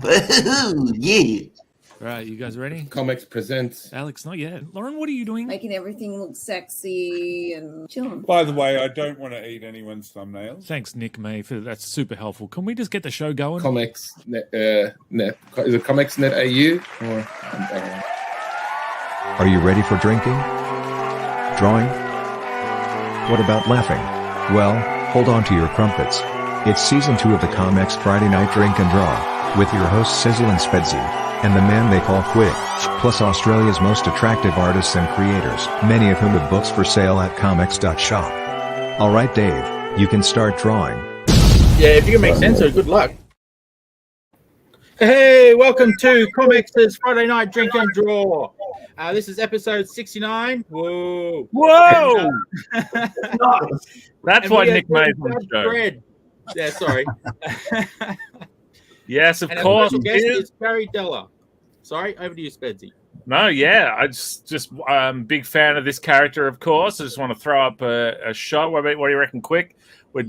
Yeah. Right, you guys ready? ComX presents. Alex, not yet. Lauren, what are you doing? Making everything look sexy and chilling. By the way, I don't want to eat anyone's thumbnails. Thanks, Nick May, for that's super helpful. Can we just get the show going? ComX net, is it ComX net AU or? Are you ready for drinking? Drawing? What about laughing? Well, hold on to your crumpets. It's season 2 of the ComX Friday Night Drink and Draw, with your hosts Sizzle and Spedsy, and the man they call Quick, plus Australia's most attractive artists and creators, many of whom have books for sale at comx.shop. Alright Dave, you can start drawing. Yeah, if you can make sense of it, good luck. Hey, welcome to ComX's Friday Night Drink and Draw. This is episode 69. Whoa. Whoa! That's And why we Nick have May's on the Judge show. Dredd. Yeah, sorry. Yes, of And course. our special guest is Gary Dellar. Sorry, over to you, Spedsy. No, yeah, I just big fan of this character, of course. I just want to throw up a shot. What do you reckon, Quick?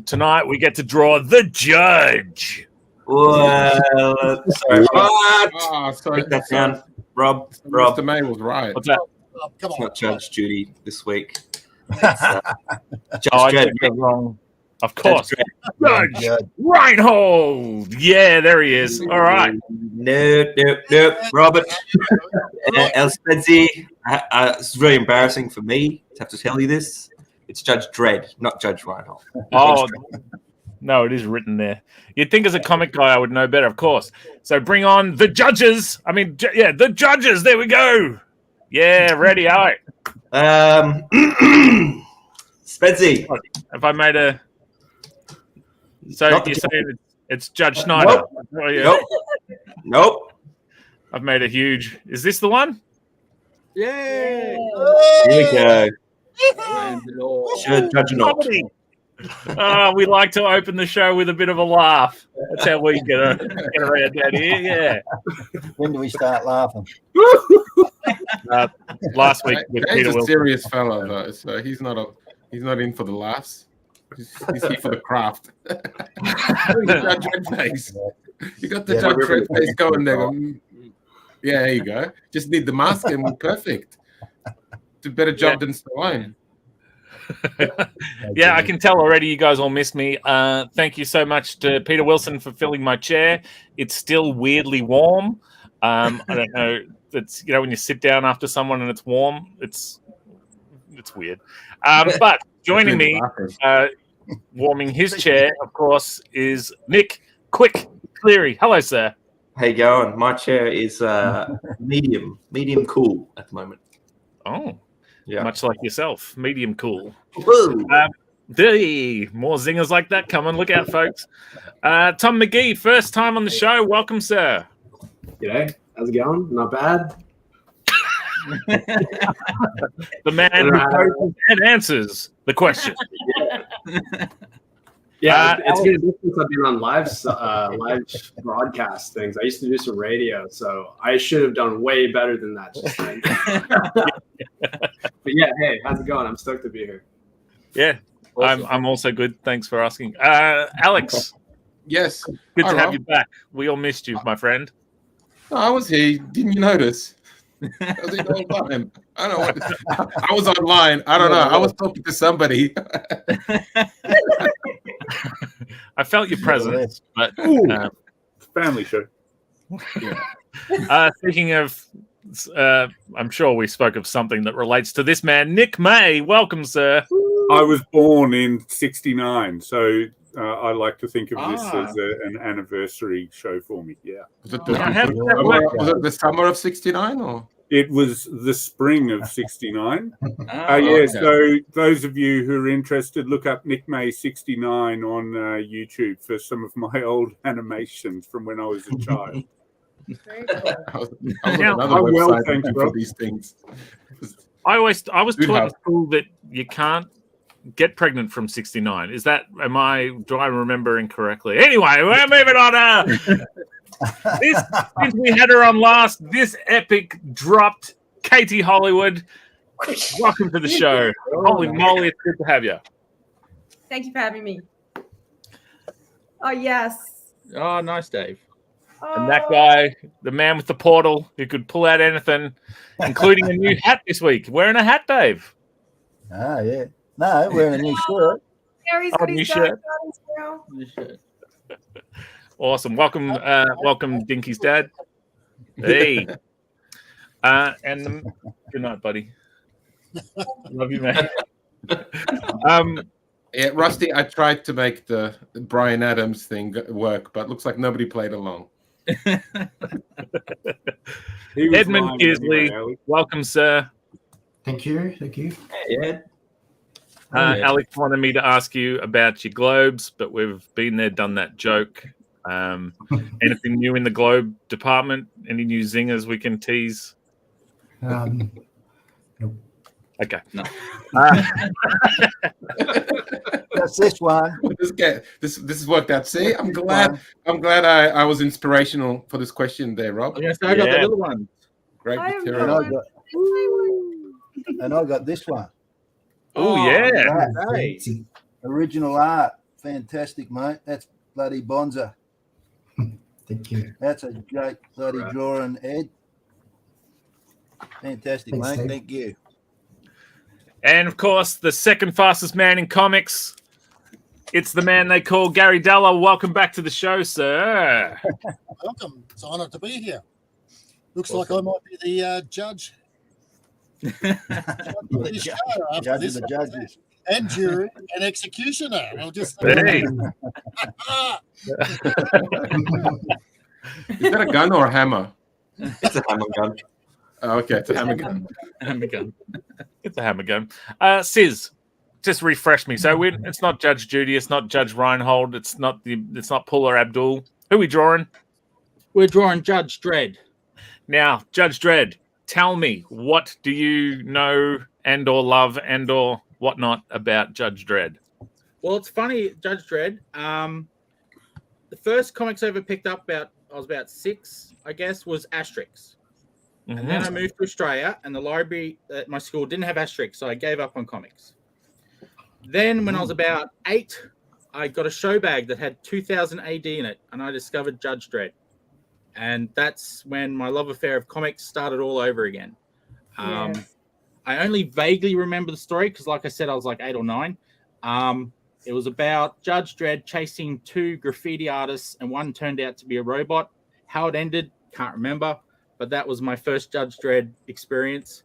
Tonight we get to draw the judge. Well, sorry, Rob. Oh, sorry. Put that down. Rob. Mr. May was right. What's that? It's not Judge Judy this week. It's, Judge Oh, I Dredd. did it wrong. Of course. Dredd. Judge Reinhold. Yeah, there he is. All right. Nope. Robert. Elspedsy. It's very embarrassing for me to have to tell you this. It's Judge Dredd, not Judge Reinhold. Oh, no, it is written there. You'd think as a comic guy I would know better, of course. So bring on the judges. I mean, the judges. There we go. Yeah, ready. All right. Spedsy. If I made a... So Not the you're saying it's Judge Schneider? Nope. Oh, yeah. Nope. I've made a huge... Is this the one? Yay! Here we go. And Lord. Judge not. We like to open the show with a bit of a laugh. That's how we get around down here. Yeah. When do we start laughing? Last week with He's Peter a Wilson. serious fellow, though, so he's not in for the laughs. He's here for the craft. Judge Dredd face. You got the Judge Dredd face going there. Yeah, there you go. Just need the mask and we're perfect. It's a better job than Stallone. Yeah, I can tell already you guys all missed me. Thank you so much to Peter Wilson for filling my chair. It's still weirdly warm. I don't know. It's when you sit down after someone and it's warm, it's weird. But joining me, warming his chair, of course, is Nick Quick Cleary. Hello, sir. How you going? My chair is medium cool at the moment. Oh, yeah. Much like yourself, medium cool. Woo. More zingers like that coming. Look out, folks. Tom McGee, first time on the show. Welcome, sir. G'day. How's it going? Not bad. The man who poses and answers the question. Yeah, it's been a bit since I've been on live broadcast things. I used to do some radio, so I should have done way better than that just then. But yeah, hey, how's it going? I'm stoked to be here. Yeah, awesome. I'm also good. Thanks for asking. Alex. Yes. Good to Hi, have Rob. you back. We all missed you, my friend. No, I was here. Didn't you notice? I was here the whole time. I don't know. I was online. I don't know. I was talking to somebody. I felt your presence, but Family show. speaking of, I'm sure we spoke of something that relates to this man, Nick May. Welcome, sir. I was born in '69, so I like to think of this as an anniversary show for me. Yeah. Was it Was the summer of '69 or? It was the spring of '69. okay. So those of you who are interested, look up Nick May '69 on YouTube for some of my old animations from when I was a child. Very cool. I was on Now, another website looking for these things. I was Dude, taught how- in school that you can't get pregnant from 69. Do I remember incorrectly? Anyway, we're moving on. Since we had her on last, this epic dropped Katie Hollywood. Welcome to the show. Holy moly, it's good to have you. Thank you for having me. Oh, yes. Oh, nice, Dave. And that guy, the man with the portal, who could pull out anything, including a new hat this week. Wearing a hat, Dave. Ah, yeah. No, wearing a new shirt. Gary's Oh, got new his shirt. shirt. Awesome. Welcome, Dinky's dad. Hey. And good night, buddy. Love you, man. Yeah, Rusty, I tried to make the Brian Adams thing work, but looks like nobody played along. Edmund Gisley, welcome, sir. Thank you. Yeah. Alex wanted me to ask you about your globes, but we've been there, done that joke. Anything new in the globe department? Any new zingers we can tease? Nope. Okay. No. That's this one. This has worked out. See, I'm glad I was inspirational for this question there, Rob. Yes, I got the little one. Great material. And I got this one. Oh yeah. Hey. Original art. Fantastic, mate. That's bloody Bonza. Thank you. That's a great bloody drawing, Ed. Fantastic, Thanks, mate. Steve. Thank you. And of course, the second fastest man in comics. It's the man they call Gary Dellar. Welcome back to the show, sir. Welcome. It's an honour to be here. Looks like I might be the judge. Judge of the judges. And jury and executioner. I'll just Hey. Is that a gun or a hammer? It's a hammer gun. Oh, okay, it's a hammer gun. Hammer gun. It's a hammer gun. Sis, just refresh me. So it's not Judge Judy, it's not Judge Reinhold, it's not Paula Abdul. Who are we drawing? We're drawing Judge Dredd. Now, Judge Dredd, tell me, what do you know and or love and or whatnot about Judge Dredd? Well, it's funny, Judge Dredd. The first comics I ever picked up I was about 6, I guess, was Asterix. Mm-hmm. And then I moved to Australia, and the library at my school didn't have Asterix, so I gave up on comics. Then, when I was about 8, I got a show bag that had 2000 AD in it, and I discovered Judge Dredd. And that's when my love affair of comics started all over again. I only vaguely remember the story because, like I said, I was like 8 or 9. It was about Judge Dredd chasing 2 graffiti artists, and one turned out to be a robot. How it ended, can't remember. But that was my first Judge Dredd experience.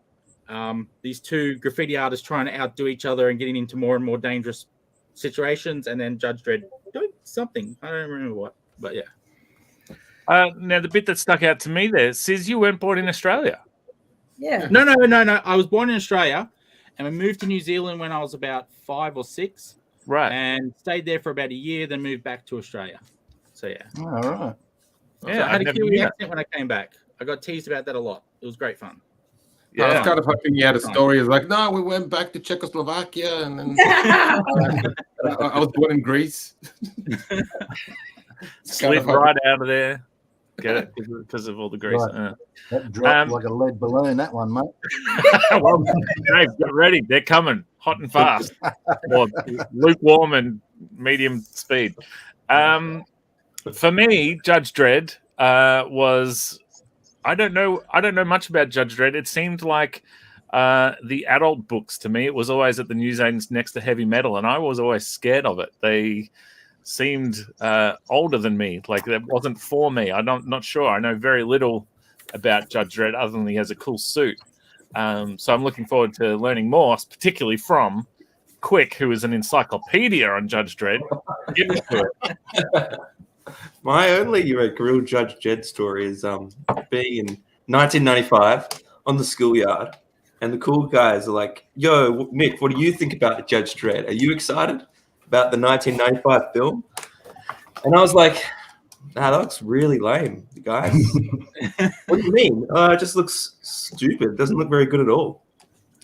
These 2 graffiti artists trying to outdo each other and getting into more and more dangerous situations, and then Judge Dredd doing something. I don't remember what, but yeah. Now, the bit that stuck out to me there says you weren't born in Australia. Yeah. No. I was born in Australia, and we moved to New Zealand when I was about 5 or 6. Right. And stayed there for about a year, then moved back to Australia. So, yeah. All right. Yeah, So I had I a never Kiwi knew that. accent when I came back. I got teased about that a lot. It was great fun. I was kind of hoping you had a story. It's like, no, we went back to Czechoslovakia, and then I was born in Greece. Slid right out of there. Get it? Because of all the grease. Right. That dropped like a lead balloon, that one, mate. Well, Dave, get ready. They're coming hot and fast. Or lukewarm and medium speed. For me, Judge Dredd was... I don't know much about Judge Dredd. It seemed like the adult books to me. It was always at the newsagents next to heavy metal, and I was always scared of it. They seemed older than me. Like, that wasn't for me. I'm not sure. I know very little about Judge Dredd other than he has a cool suit. So I'm looking forward to learning more, particularly from Quick, who is an encyclopedia on Judge Dredd. Give it to it. My only real Judge Dredd story is being in 1995 on the schoolyard, and the cool guys are like, "Yo, Nick, what do you think about Judge Dredd? Are you excited about the 1995 film?" And I was like, "Nah, that looks really lame, guys." What do you mean? It just looks stupid. It doesn't look very good at all.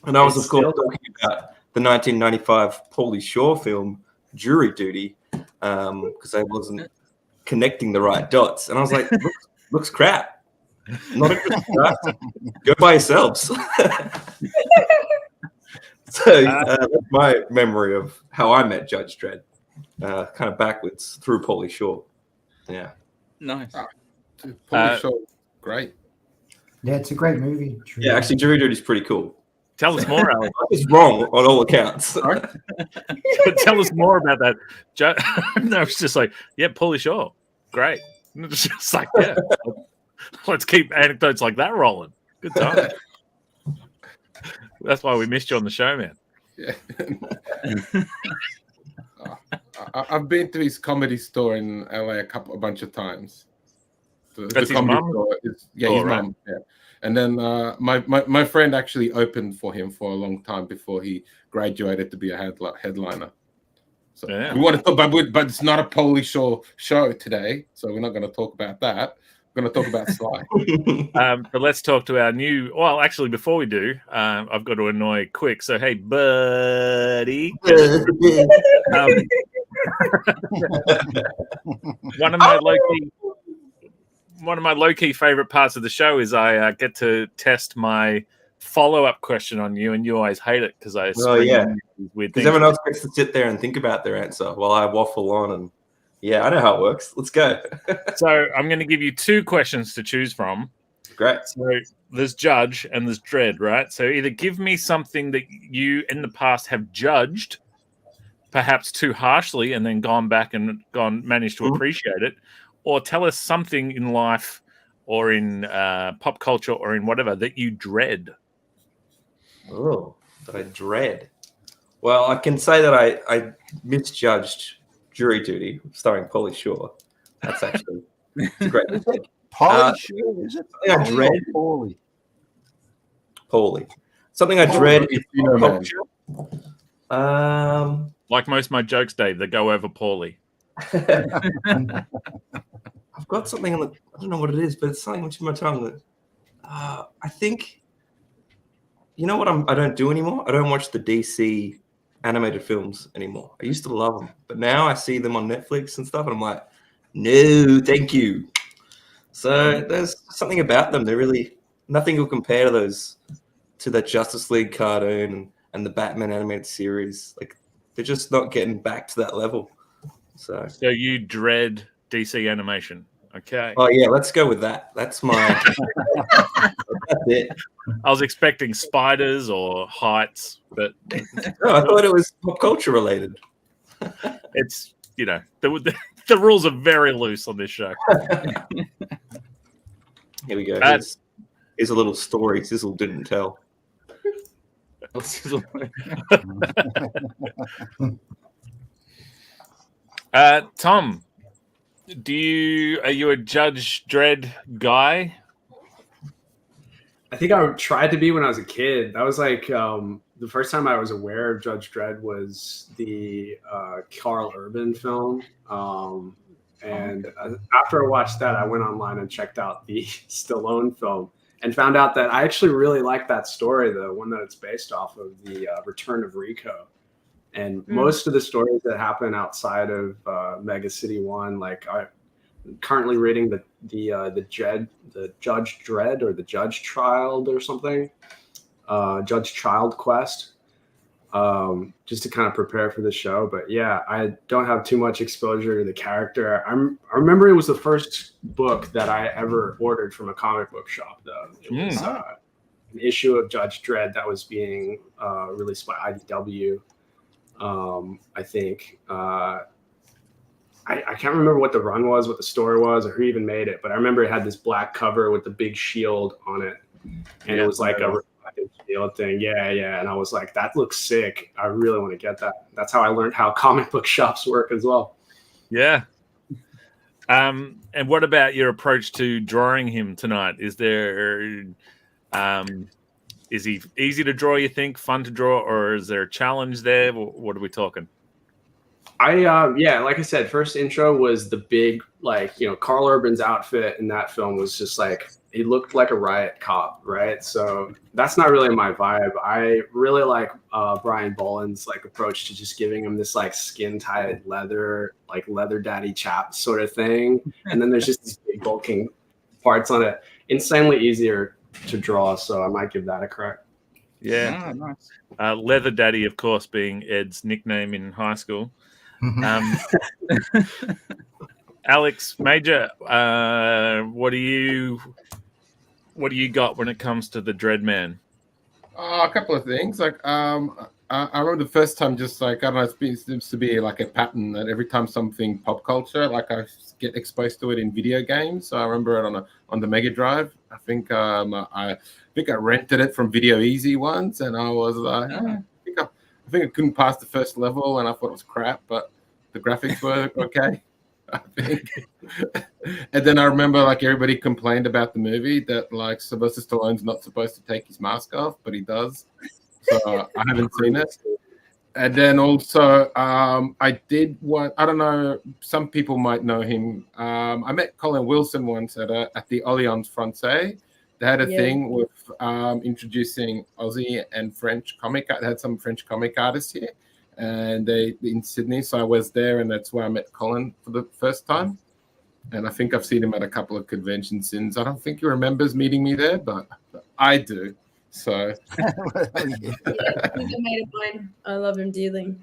And I was, of course, talking about the 1995 Pauly Shore film, Jury Duty, because I wasn't connecting the right dots. And I was like, looks crap. Not interested, guys. Go by yourselves. So that's my memory of how I met Judge Dredd, kind of backwards through Pauly Shore. Yeah. Nice. Polish Shaw, great. Yeah, it's a great movie. True. Yeah, actually, Jury Duty's pretty cool. Tell us more, Alex. It's wrong on all accounts. Tell us more about that. No, it's just like, yeah, Paulie Shaw, great. It's just like, yeah, let's keep anecdotes like that rolling. Good time. That's why we missed you on the show, man. Yeah. I've been to his comedy store in LA a bunch of times. That's his mum? Yeah, his mum. Yeah. And then my friend actually opened for him for a long time before he graduated to be a headliner. So we want to talk about, but it's not a Polish show today, so we're not going to talk about that. We're going to talk about Sly. But let's talk to our new. Well, actually, before we do, I've got to annoy Quick. So, hey, buddy. One of my low-key favorite parts of the show is I get to test my follow-up question on you, and you always hate it because I because everyone else gets to sit there and think about their answer while I waffle on. And yeah, I know how it works. Let's go. So I'm going to give you 2 questions to choose from. Great. So there's Judge and there's Dredd, right? So either give me something that you in the past have judged perhaps too harshly and then gone back and managed to appreciate it, or tell us something in life or in pop culture or in whatever that you dread. Oh, that I dread. Well, I can say that I misjudged Jury Duty, starring Paulie Shaw. That's actually it's a great mistake. Paulie Shaw, is it? I dread Paulie. Something I dread is culture. Like most of my jokes, Dave, they go over poorly. I've got something on the. I don't know what it is, but it's something which in my tongue that I think. You know what I don't do anymore? I don't watch the DC animated films anymore. I used to love them, but now I see them on Netflix and stuff, and I'm like, no, thank you. So there's something about them. They're really nothing will compare to the Justice League cartoon and the Batman animated series. Like they're just not getting back to that level. So you dread DC animation. Okay. Oh yeah, let's go with that. That's my that's it. I was expecting spiders or heights, but no, I thought it was pop culture related. It's the rules are very loose on this show. Here we go. Here's a little story Sizzle didn't tell. Tom, are you a Judge Dredd guy? I think I tried to be when I was a kid. That was like the first time I was aware of Judge Dredd was the Carl Urban film. And after I watched that, I went online and checked out the Stallone film and found out that I actually really liked that story, the one that it's based off of, the Return of Rico. And most of the stories that happen outside of Mega City 1, like I'm currently reading the Judge Dredd or the Judge Child or something, Judge Child Quest, just to kind of prepare for the show. But yeah, I don't have too much exposure to the character. I remember it was the first book that I ever ordered from a comic book shop, though. It was an issue of Judge Dredd that was being released by IDW. I think I can't remember what the run was, what the story was, or who even made it, but I remember it had this black cover with the big shield on it, and it was like a shield thing. Yeah, and I was like, that looks sick. I really want to get that. That's how I learned how comic book shops work as well. Yeah. And what about your approach to drawing him tonight? Is there is he easy to draw, you think, fun to draw, or is there a challenge there? What are we talking? Like I said, first intro was the big, Carl Urban's outfit in that film was just like, he looked like a riot cop, right? So that's not really my vibe. I really like Brian Boland's approach to just giving him this skin tight leather daddy chap sort of thing. And then there's just these big bulking parts on it. Insanely easier to draw, so I might give that a crack. Yeah, nice. Leather Daddy, of course, being Ed's nickname in high school. Alex Major, what do you got when it comes to the Dreadman? A couple of things. Like, I remember the first time, just like, I don't know, it seems to be like a pattern that every time something pop culture, like I get exposed to it in video games. So I remember it on the Mega Drive. I think I rented it from Video Easy once, and I was like, I think I couldn't pass the first level, and I thought it was crap, but the graphics were okay, I think. And then I remember like everybody complained about the movie that like Sylvester Stallone's not supposed to take his mask off, but he does. So I haven't seen it. And then also I did what, I don't know, some people might know him. I met Colin Wilson once at the Allianz Francais. They had a thing with introducing Aussie and French comic. They had some French comic artists here, and they in Sydney. So I was there, and that's where I met Colin for the first time. And I think I've seen him at a couple of conventions since. I don't think he remembers meeting me there, but I do. So He's a mate of mine. I love him dearly.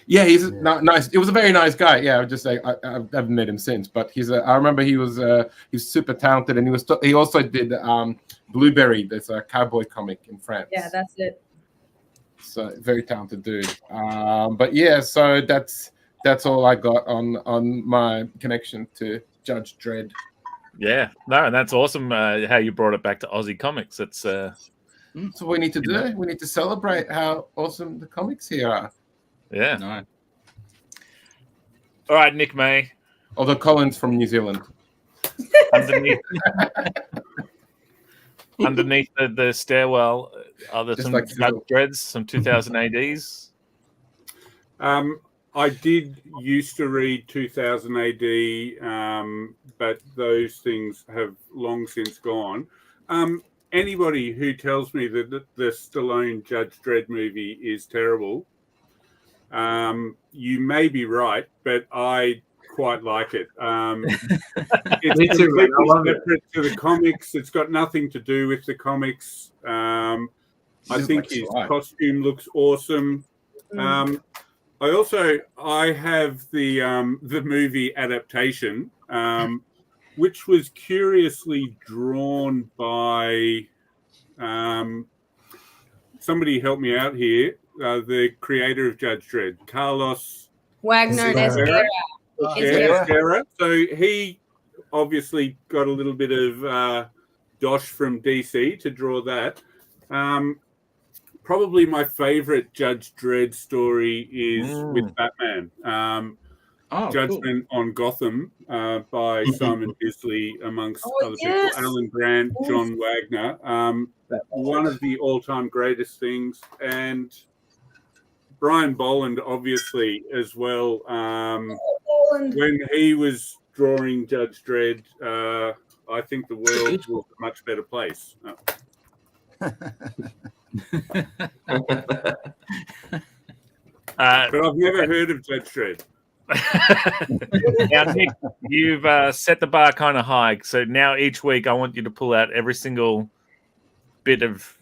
yeah, he's nice. It was a very nice guy. Yeah, I would just say I haven't met him since, but I remember he's super talented, and he also did Blueberry. There's a cowboy comic in France. Yeah, that's it. So very talented dude. But yeah, so that's all I got on my connection to Judge Dredd. Yeah, no, and that's awesome how you brought it back to Aussie comics. It's so we need to do. We need to celebrate how awesome the comics here are. Yeah. No. All right, Nick May. Although Colin's from New Zealand. Underneath the stairwell, are there Just some like Judge Dredds, some 2000 ADs? I did used to read 2000 AD, but those things have long since gone. Anybody who tells me that the Stallone Judge Dredd movie is terrible, you may be right, but I quite like it. It's completely separate to the comics. It's got nothing to do with the comics. I think his costume looks awesome. I have the movie adaptation, which was curiously drawn by somebody help me out here. The creator of Judge Dredd, Carlos Wagner and Esguerra. So he obviously got a little bit of dosh from DC to draw that. Probably my favorite Judge Dredd story is with Batman. Judgment on Gotham by Simon Bisley, amongst other people. Alan Grant, John Wagner. One of the all-time greatest things. And Brian Boland, obviously, as well. When he was drawing Judge Dredd, I think the world was a much better place. But I've never heard of Judge Dredd. Now, Nick, you've set the bar kind of high. So now each week I want you to pull out every single bit of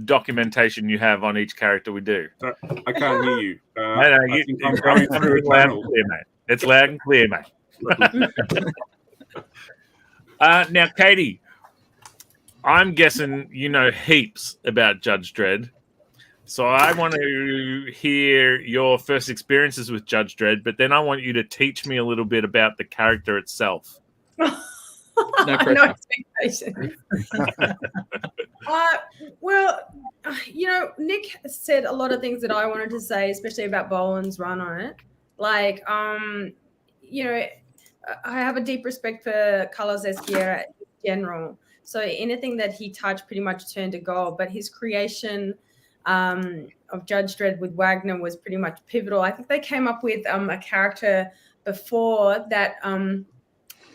documentation you have on each character we do. I can't hear you. I'm going through it loud and clear, mate. It's loud and clear, mate. Now, Katie, I'm guessing you know heaps about Judge Dredd. So I want to hear your first experiences with Judge Dredd, but then I want you to teach me a little bit about the character itself. No expectations. Well, Nick said a lot of things that I wanted to say, especially about Boland's run on it. Like, I have a deep respect for Carlos Esguerra in general. So anything that he touched pretty much turned to gold. But his creation of Judge Dredd with Wagner was pretty much pivotal. I think they came up with a character before that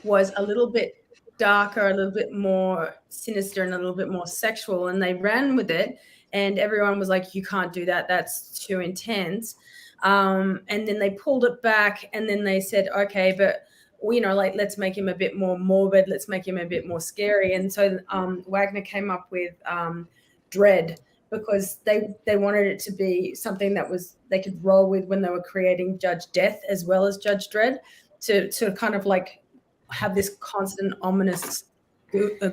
was a little bit darker, a little bit more sinister, and a little bit more sexual, and they ran with it, and everyone was like, you can't do that, that's too intense. And then they pulled it back, and then they said, okay, but let's make him a bit more morbid, let's make him a bit more scary. And so Wagner came up with Dredd, because they wanted it to be something that they could roll with when they were creating Judge Death as well as Judge Dredd, to kind of like have this constant ominous,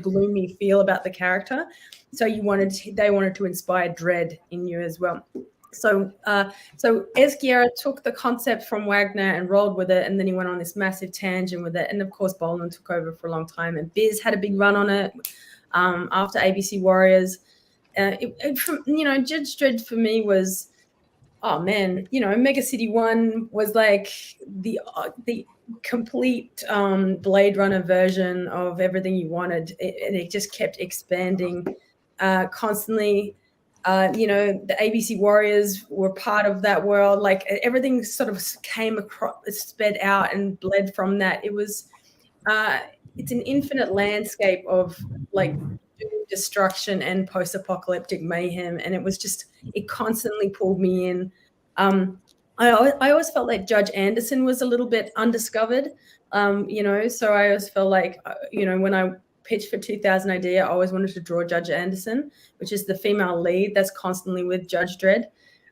gloomy feel about the character. So they wanted to inspire dread in you as well. So Esguerra took the concept from Wagner and rolled with it, and then he went on this massive tangent with it. And of course, Bolan took over for a long time, and Biz had a big run on it after ABC Warriors. Judge Dredd for me was, oh man, Mega City 1 was like the complete Blade Runner version of everything you wanted, and it just kept expanding constantly. The ABC Warriors were part of that world. Like everything sort of came across, sped out and bled from that. It was, it's an infinite landscape of like destruction and post-apocalyptic mayhem, and it constantly pulled me in. I always felt like Judge Anderson was a little bit undiscovered, so I always felt like, when I pitched for 2000 AD, I always wanted to draw Judge Anderson, which is the female lead that's constantly with Judge Dredd.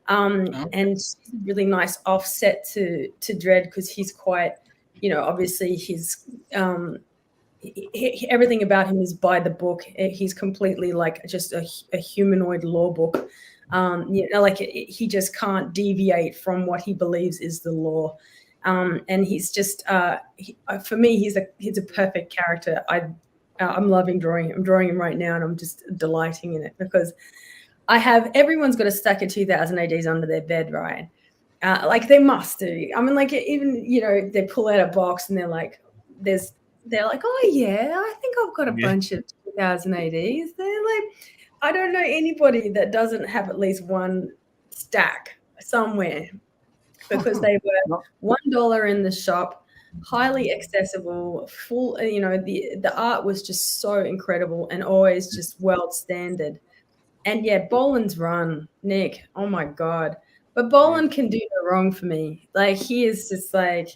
And she's a really nice offset to Dredd, because he's quite, obviously he's, everything about him is by the book. He's completely like just a humanoid law book. He just can't deviate from what he believes is the law. And he's just, for me, he's a perfect character. I'm loving drawing him. I'm drawing him right now, and I'm just delighting in it, because everyone's got a stack of 2000 ADs under their bed, right? They must do. I mean, even, they pull out a box and they're like, oh yeah, I think I've got a bunch of 2000 ADs. They're like, I don't know anybody that doesn't have at least one stack somewhere, because they were $1 in the shop. Highly accessible, full, the art was just so incredible and always just world standard. And yeah, Bolan's run, Nick, oh my God. But Bolan can do no wrong for me. Like, he is just like,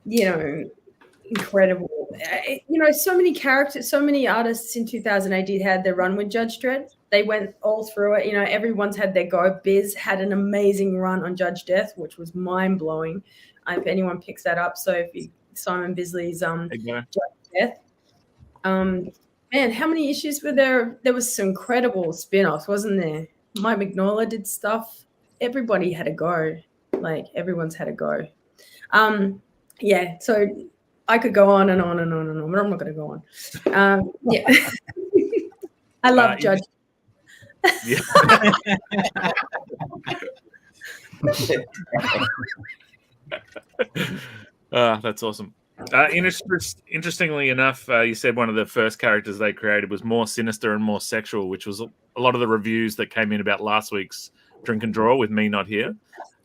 incredible. So many characters, so many artists in 2000 AD had their run with Judge Dredd. They went all through it. Everyone's had their go. Biz had an amazing run on Judge Death, which was mind-blowing. If anyone picks that up, Simon Bisley's Judge Death. Man, how many issues were there? There was some incredible spin-offs, wasn't there? Mike Mignola did stuff. Everybody had a go. Like, everyone's had a go. So I could go on and on and on and on, but I'm not going to go on. I love Judge. That's awesome. Interestingly enough, you said one of the first characters they created was more sinister and more sexual, which was a lot of the reviews that came in about last week's Drink and Draw with me not here.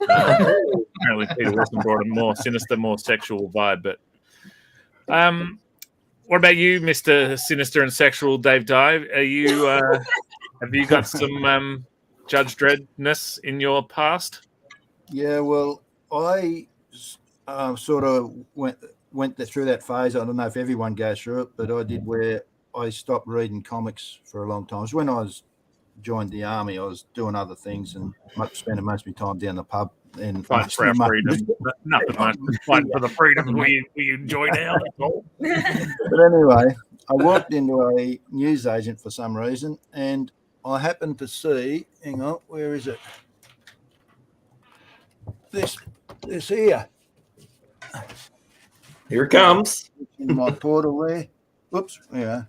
Apparently Peter Wilson brought a more sinister, more sexual vibe. But what about you, Mr. Sinister and Sexual Dave Dye? Are you have you got some Judge Dreddness in your past? Yeah, well, I sort of went through that phase. I don't know if everyone goes through it, but I did, where I stopped reading comics for a long time. It was when I joined the army. I was doing other things and spending most of my time down the pub and fighting for our freedom. Nothing much. Fighting for the freedom we enjoy now. But anyway, I walked into a newsagent for some reason, and I happened to see. Hang on, where is it? This here. Here it comes. In my portal there. Whoops. Yeah.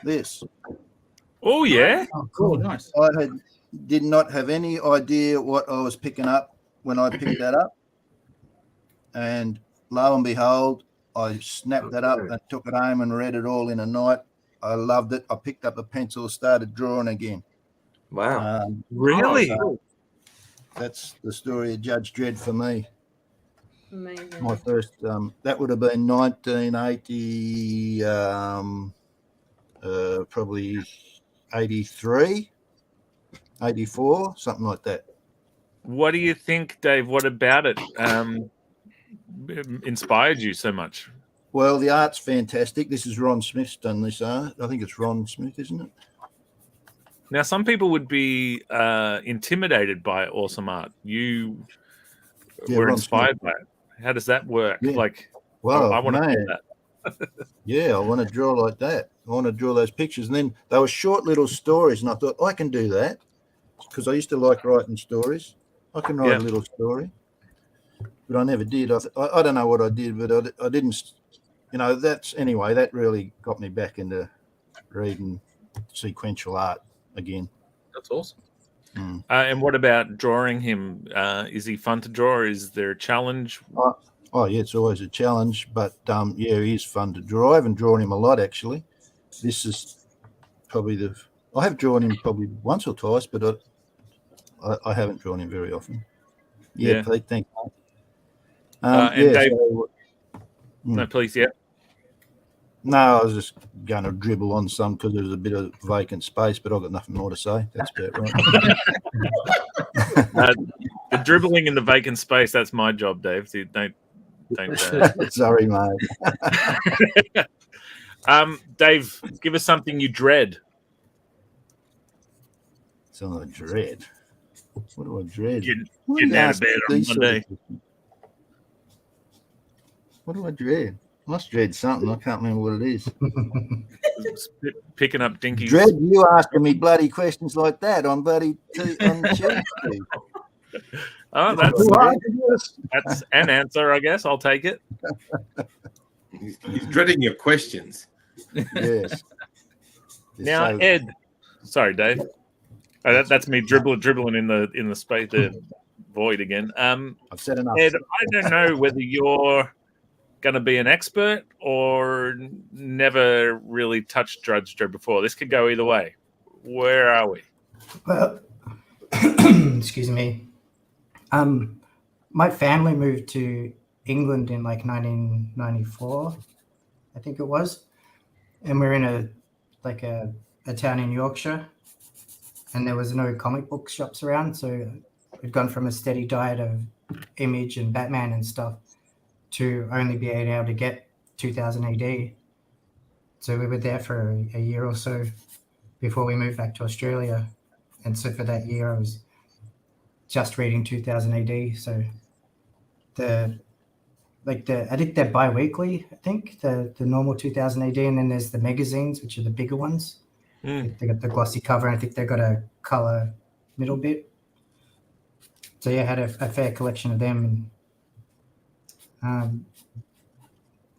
This. Oh, yeah. Oh, cool. Nice. I did not have any idea what I was picking up when I picked that up. And lo and behold, I snapped that up and took it home and read it all in a night. I loved it. I picked up a pencil, started drawing again. Wow. Really? So that's the story of Judge Dredd for me. Amazing. My first, that would have been 1980, probably 83, 84, something like that. What do you think, Dave? What about it inspired you so much? Well, the art's fantastic. This is Ron Smith's done this art. I think it's Ron Smith, isn't it? Now, some people would be intimidated by awesome art. You were Ron inspired Smith. by it. How does that work? Yeah. Like, Well, I want to do that. Yeah, I want to draw like that. I want to draw those pictures. And then they were short little stories, and I thought, I can do that because I used to like writing stories. I can write a little story, but I never did. I don't know what I did, but I didn't, that really got me back into reading sequential art again. That's awesome. And what about drawing him? Is he fun to draw? Is there a challenge? Oh, yeah, it's always a challenge, but he is fun to draw. I haven't drawn him a lot, actually. This is probably I have drawn him probably once or twice, but I haven't drawn him very often. Yeah. Pete, thank you. And Dave, no, please, No, I was just going to dribble on some because there was a bit of vacant space, but I've got nothing more to say. That's about right. The dribbling in the vacant space, that's my job, Dave. So don't Sorry, mate. Dave, give us something you dread. Something I dread. What do I dread? Getting out of bed on Monday. What do I dread? I must dread something. I can't remember what it is. Picking up dinkies. Dread you asking me bloody questions like that on bloody on Tuesday. Oh, that's an answer, I guess. I'll take it. He's dreading your questions. Yes. Now, Ed. Sorry, Dave. That's me dribbling in the space, the void again. I've said enough. Ed, I don't know whether you're going to be an expert or never really touched Judge Dredd before. This could go either way. Where are we? Well, excuse me. My family moved to England in like 1994, I think it was, and we're in a town in Yorkshire, and there was no comic book shops around, so we'd gone from a steady diet of Image and Batman and stuff to only being able to get 2000 AD. So we were there for a year or so before we moved back to Australia, and so for that year I was just reading 2000 AD. So I think they're bi-weekly, I think, the normal 2000 AD, and then there's the magazines, which are the bigger ones. They got the glossy cover, and I think they got a color middle bit. So yeah, I had a fair collection of them. And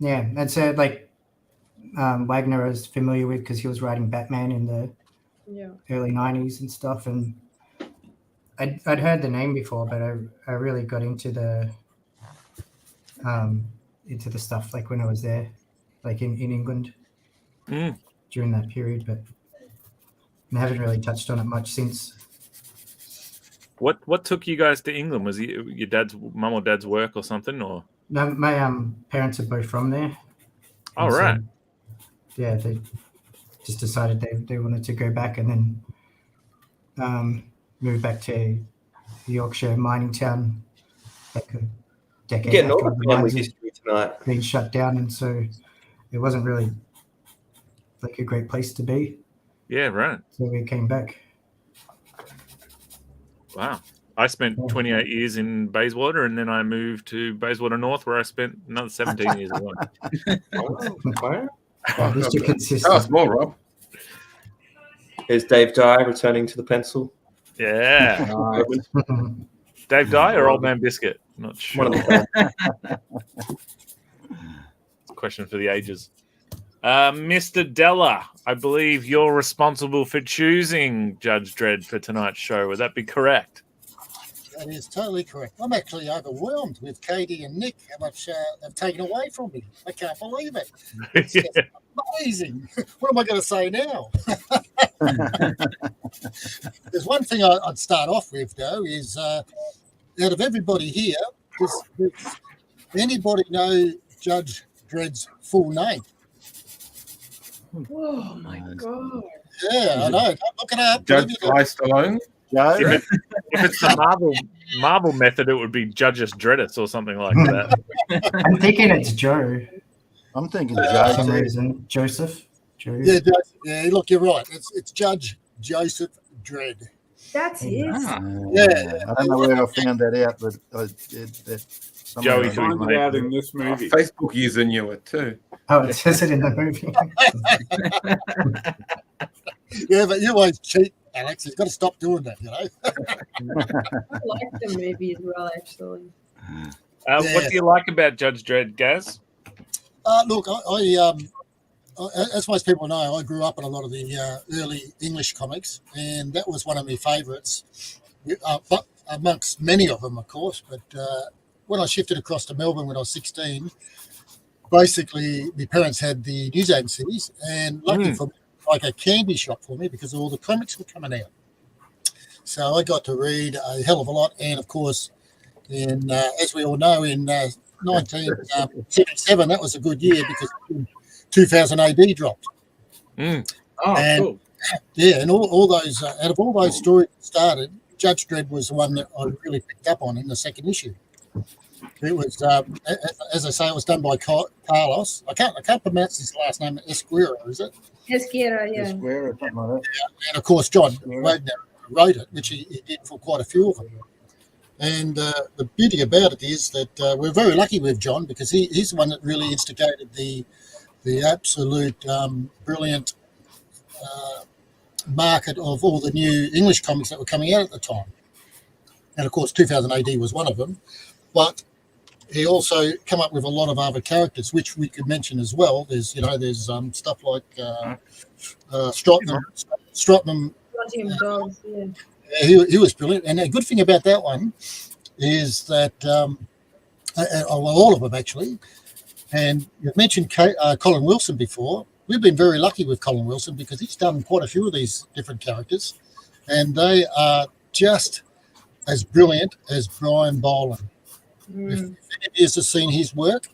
and so Wagner I was familiar with because he was writing Batman in the early 90s and stuff, and I'd heard the name before, but I really got into the stuff like when I was there, like in England during that period, but I haven't really touched on it much since. What took you guys to England? Was it your mum or dad's work or something, or? No, my parents are both from there. All right. So, yeah, they just decided they wanted to go back and then move back to Yorkshire mining town like a decade Getting all after the the family mines history tonight. had been shut down, and so it wasn't really like a great place to be. Yeah, right. So we came back. Wow. I spent 28 years in Bayswater, and then I moved to Bayswater North, where I spent another 17 years. At least you're consistent. Tell us more, Rob. Here's Dave Dye returning to the pencil. Yeah. Dave Dye or Old Man Biscuit? Not sure. One of the It's a question for the ages. Mr. Dellar, I believe you're responsible for choosing Judge Dredd for tonight's show. Would that be correct? That is totally correct. I'm actually overwhelmed with Katie and Nick, how much they've taken away from me. I can't believe it. It's just amazing. What am I going to say now? There's one thing I'd start off with, though, is out of everybody here, does anybody know Judge Dredd's full name? Oh, my God. Yeah, I know. Look it up. Judge Stallone? If it's the Marvel method, it would be Judges Dreddus or something like that. I'm thinking it's Joe. I'm thinking For Joe. some reason. Joseph. Joe. Yeah, look, you're right. It's Judge Joseph Dredd. That's it. Yeah, I don't know where I found that out, but Joey found it out in this movie. Facebook user knew it too. Oh, it says it in the movie. Yeah, but you always cheat, Alex. You've got to stop doing that, you know. I like the movie as well, actually. What do you like about Judge Dredd, Gaz? Look, I as most people know, I grew up in a lot of the early English comics, and that was one of my favourites, but amongst many of them, of course. But when I shifted across to Melbourne when I was 16, basically my parents had the news agencies, and lucky for me, like a candy shop for me because all the comics were coming out. So I got to read a hell of a lot, and of course, in as we all know, in 1977, that was a good year because 2000 AD dropped. Oh, and, cool. Yeah, and all those, out of all those stories that started, Judge Dredd was the one that I really picked up on in the second issue. It was, as I say, it was done by Carlos. I can't pronounce his last name. Esquira, is it? Esquira, yeah. Esquira, something like that. Yeah, and of course, John Wagner wrote it, which he did for quite a few of them. And the beauty about it is that we're very lucky with John because he's the one that really instigated the absolute brilliant market of all the new English comics that were coming out at the time. And of course, 2000 AD was one of them. But he also come up with a lot of other characters, which we could mention as well. There's stuff like Strotnum. Dogs, yeah. He was brilliant. And a good thing about that one is that, all of them actually, and you've mentioned Colin Wilson before. We've been very lucky with Colin Wilson because he's done quite a few of these different characters, and they are just as brilliant as Brian Boland. If anybody has seen his work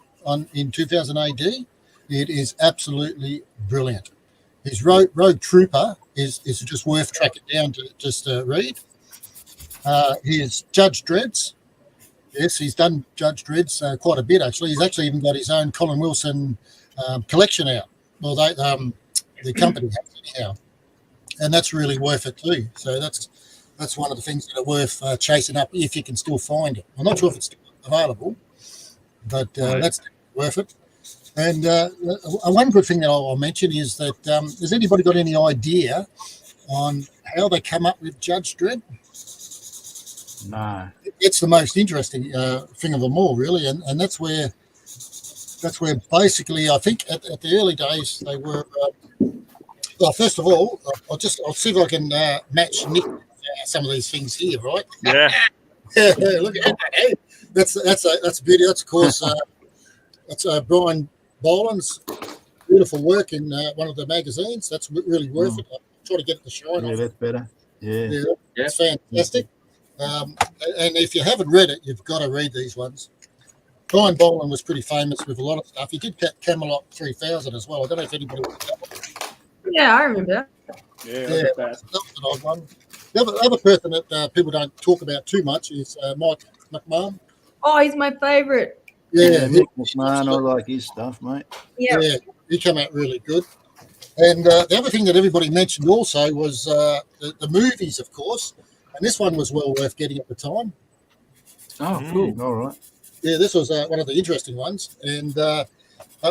in 2000 AD, it is absolutely brilliant. His Rogue Trooper is just worth tracking down to just read. His Judge Dredds. Yes, he's done Judge Dredds quite a bit, actually. He's actually even got his own Colin Wilson collection out. Well, the company has it anyhow. And that's really worth it too. So that's one of the things that are worth chasing up if you can still find it. I'm not sure if it's still available, but that's worth it. And one good thing that I'll mention is that has anybody got any idea on how they come up with Judge Dredd? No. It's the most interesting thing of them all, really, and that's where basically I think at the early days they were. Well, first of all, I'll see if I can match Nick some of these things here, right? Yeah. Look at that. Hey, that's a beauty. That's of course that's Brian Boland's beautiful work in one of the magazines. That's really worth it. I'll try to get the shine off. Yeah, that's better. Yeah. It's fantastic. And if you haven't read it, you've got to read these ones. Brian Boland was pretty famous with a lot of stuff. He did Camelot 3000 as well. I don't know if anybody read that one. Yeah, I remember that. Yeah, that was an odd one. The other person that people don't talk about too much is Mike McMahon. Oh, he's my favourite. Yeah, Nick McMahon, I like his stuff, mate. Yeah, he came out really good. And the other thing that everybody mentioned also was the movies, of course. And this one was well worth getting at the time. Oh, cool. All right. Yeah, this was one of the interesting ones. And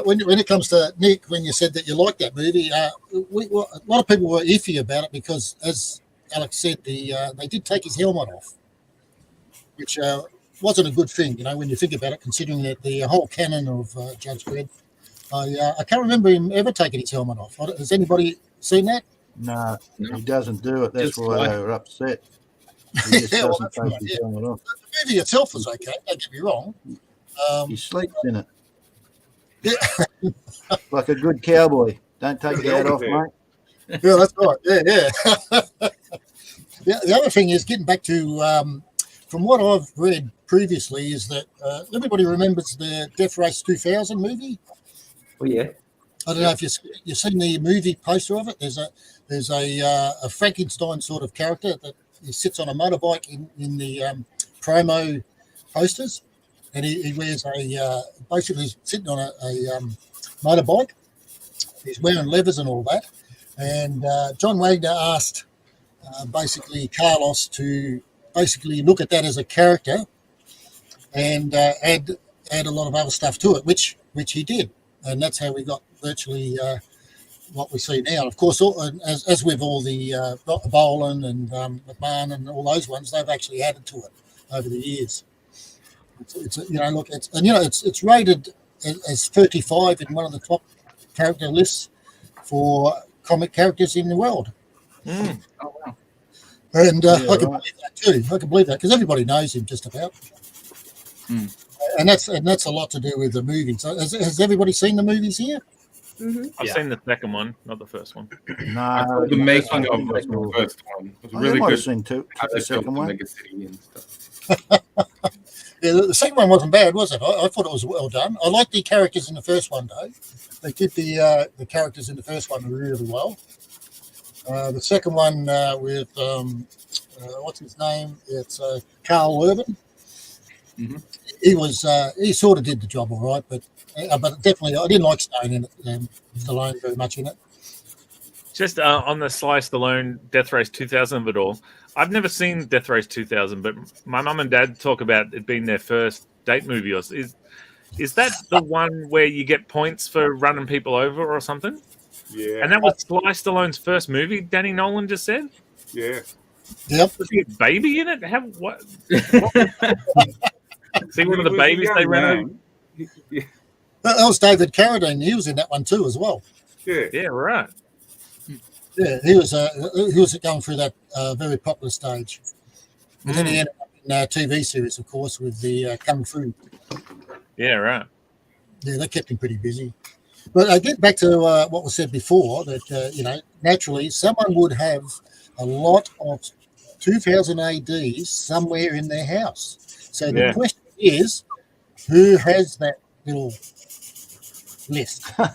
when it comes to Nick, when you said that you liked that movie, a lot of people were iffy about it because, as Alex said, they did take his helmet off, which wasn't a good thing, when you think about it, considering that the whole canon of Judge Dredd. I can't remember him ever taking his helmet off. Has anybody seen that? No, he doesn't do it. That's why they were upset. He just doesn't take his helmet off. The movie itself was okay, don't get me wrong. He sleeps in it. Yeah. Like a good cowboy. Don't take your hat off, mate. Yeah, that's right. Yeah. The other thing is getting back to, from what I've read previously, is that everybody remembers the Death Race 2000 movie. Oh yeah. I don't know if you've seen the movie poster of it. There's a Frankenstein sort of character that he sits on a motorbike in the promo posters, and he wears basically he's sitting on a motorbike. He's wearing levers and all that. And John Wagner asked basically Carlos to basically look at that as a character and add a lot of other stuff to it, which he did, and that's how we got virtually what we see now. Of course, as with all the Bolan and McMahon and all those ones, they've actually added to it over the years. It's rated as 35 in one of the top character lists for comic characters in the world. Oh, wow. And I can believe that too. I can believe that because everybody knows him just about. And that's a lot to do with the movies. So has everybody seen the movies here? Mm-hmm. I've seen the second one, not the first one. No, the making of the first one. It was really good. Seen the second one. Mega City and stuff. Yeah, the second one wasn't bad, was it? I thought it was well done. I liked the characters in the first one, though. They did the characters in the first one really well. The second one with what's his name? It's Carl Urban. Mm-hmm. He sort of did the job all right, but definitely I didn't like Stallone very much in it. Just on the Sly Stallone Death Race 2000 of it all, I've never seen Death Race 2000, but my mum and dad talk about it being their first date movie. Is that the one where you get points for running people over or something? Yeah. And that was Sly Stallone's first movie, Danny Nolan just said? Yeah. Yep. Was he a baby in it? What? Is he one of the babies they ran over? Yeah. That was David Carradine. He was in that one too as well. Yeah, right. Yeah, he was going through that very popular stage. And then he ended up in a TV series, of course, with the Kung Fu. Yeah, right. Yeah, that kept him pretty busy. But I get back to what was said before, that, naturally someone would have a lot of 2000 ADs somewhere in their house. So the question is, who has that little list, or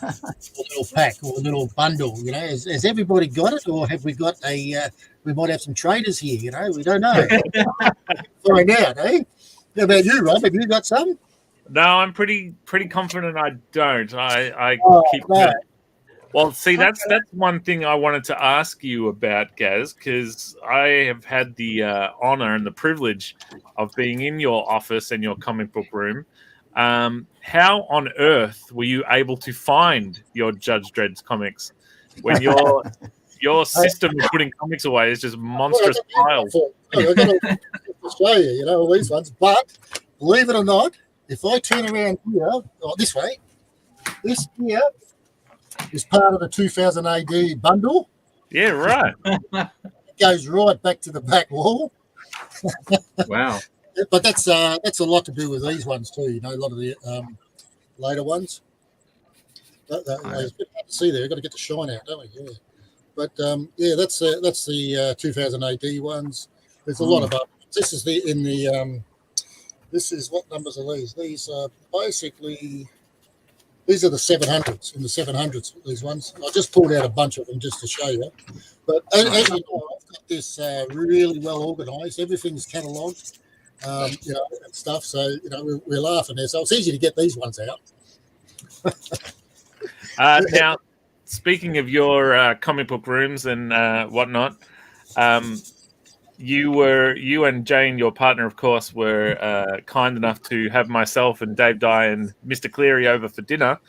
little pack, or a little bundle? Has everybody got it, or have we got we might have some traders here? We don't know. Find out, eh? How about you, Rob? Have you got some? No, I'm pretty confident I don't. I keep. No. Well, see, that's one thing I wanted to ask you about, Gaz, because I have had the honor and the privilege of being in your office and your comic book room. How on earth were you able to find your Judge Dredd's comics when your system of putting comics away is just monstrous piles? I've got to show you, all these ones. But believe it or not, if I turn around here, or this way, this here is part of the 2000 AD bundle. Yeah, right. It goes right back to the back wall. Wow. But that's a lot to do with these ones too. A lot of the later ones. It's a bit hard to see there. We've got to get the shine out, don't we? Yeah. But that's the 2000 AD ones. There's a lot of others. This is this is what numbers are these? These are basically. These are the 700s, in the 700s, these ones. I just pulled out a bunch of them just to show you. But as you know, I've got this really well organised. Everything's catalogued, and stuff. So, we're laughing there. So it's easy to get these ones out. Now, speaking of your comic book rooms and whatnot, you and Jane, your partner, of course, were kind enough to have myself and Dave Dye and Mr. Cleary over for dinner.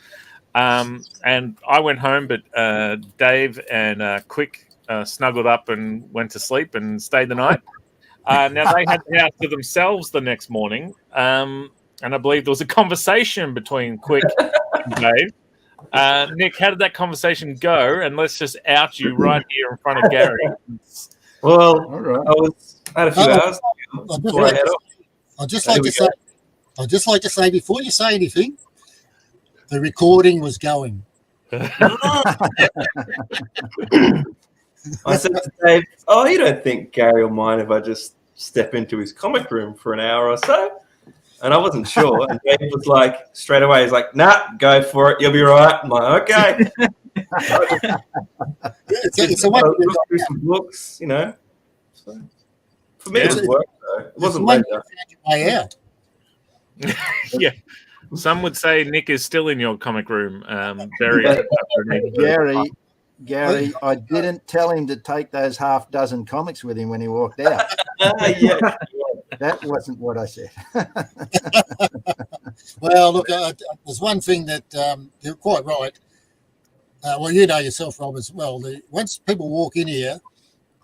And I went home, but Dave and Quick snuggled up and went to sleep and stayed the night. Now, they had the house to themselves the next morning. And I believe there was a conversation between Quick and Dave. Nick, how did that conversation go? And let's just out you right here in front of Gary. Well, I had a few hours. I'd just like to say before you say anything, the recording was going. I said to Dave, you don't think Gary will mind if I just step into his comic room for an hour or so? And I wasn't sure. And Dave was like, straight away, he's like, nah, go for it. You'll be right. I'm like, okay. It's a look through some books, So for me, it was work, though. It wasn't later. Way out. Yeah. Some would say Nick is still in your comic room. Very. Gary, I didn't tell him to take those half dozen comics with him when he walked out. Yeah. That wasn't what I said. Well, look, there's one thing that you're quite right. Well, you know yourself, Rob, as well. Once people walk in here,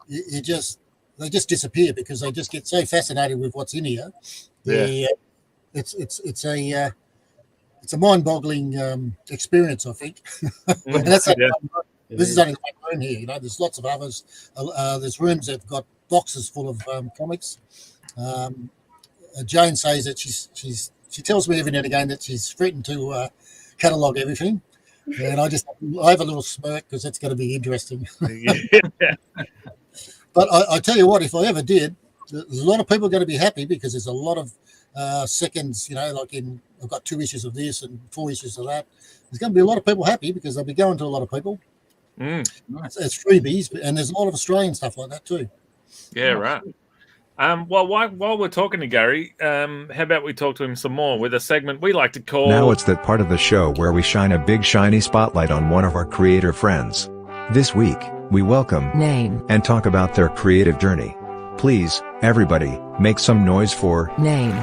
they just disappear because they just get so fascinated with what's in here. Yeah. It's a mind-boggling experience, I think. And that's this is only one room here. You know, there's lots of others. There's rooms that've got boxes full of comics. Jane says that she tells me every now and again that she's threatened to catalogue everything, and I have a little smirk because that's going to be interesting. But I tell you what, if I ever did, there's a lot of people going to be happy because there's a lot of seconds. You know, like I've got 2 issues of this and 4 issues of that. There's going to be a lot of people happy because they'll be going to a lot of people. Nice. It's freebies, and there's a lot of Australian stuff like that too. Yeah, right. Well, while we're talking to Gary, how about we talk to him some more with a segment we like to call... Now it's that part of the show where we shine a big shiny spotlight on one of our creator friends. This week, we welcome Name and talk about their creative journey. Please, everybody, make some noise for Name.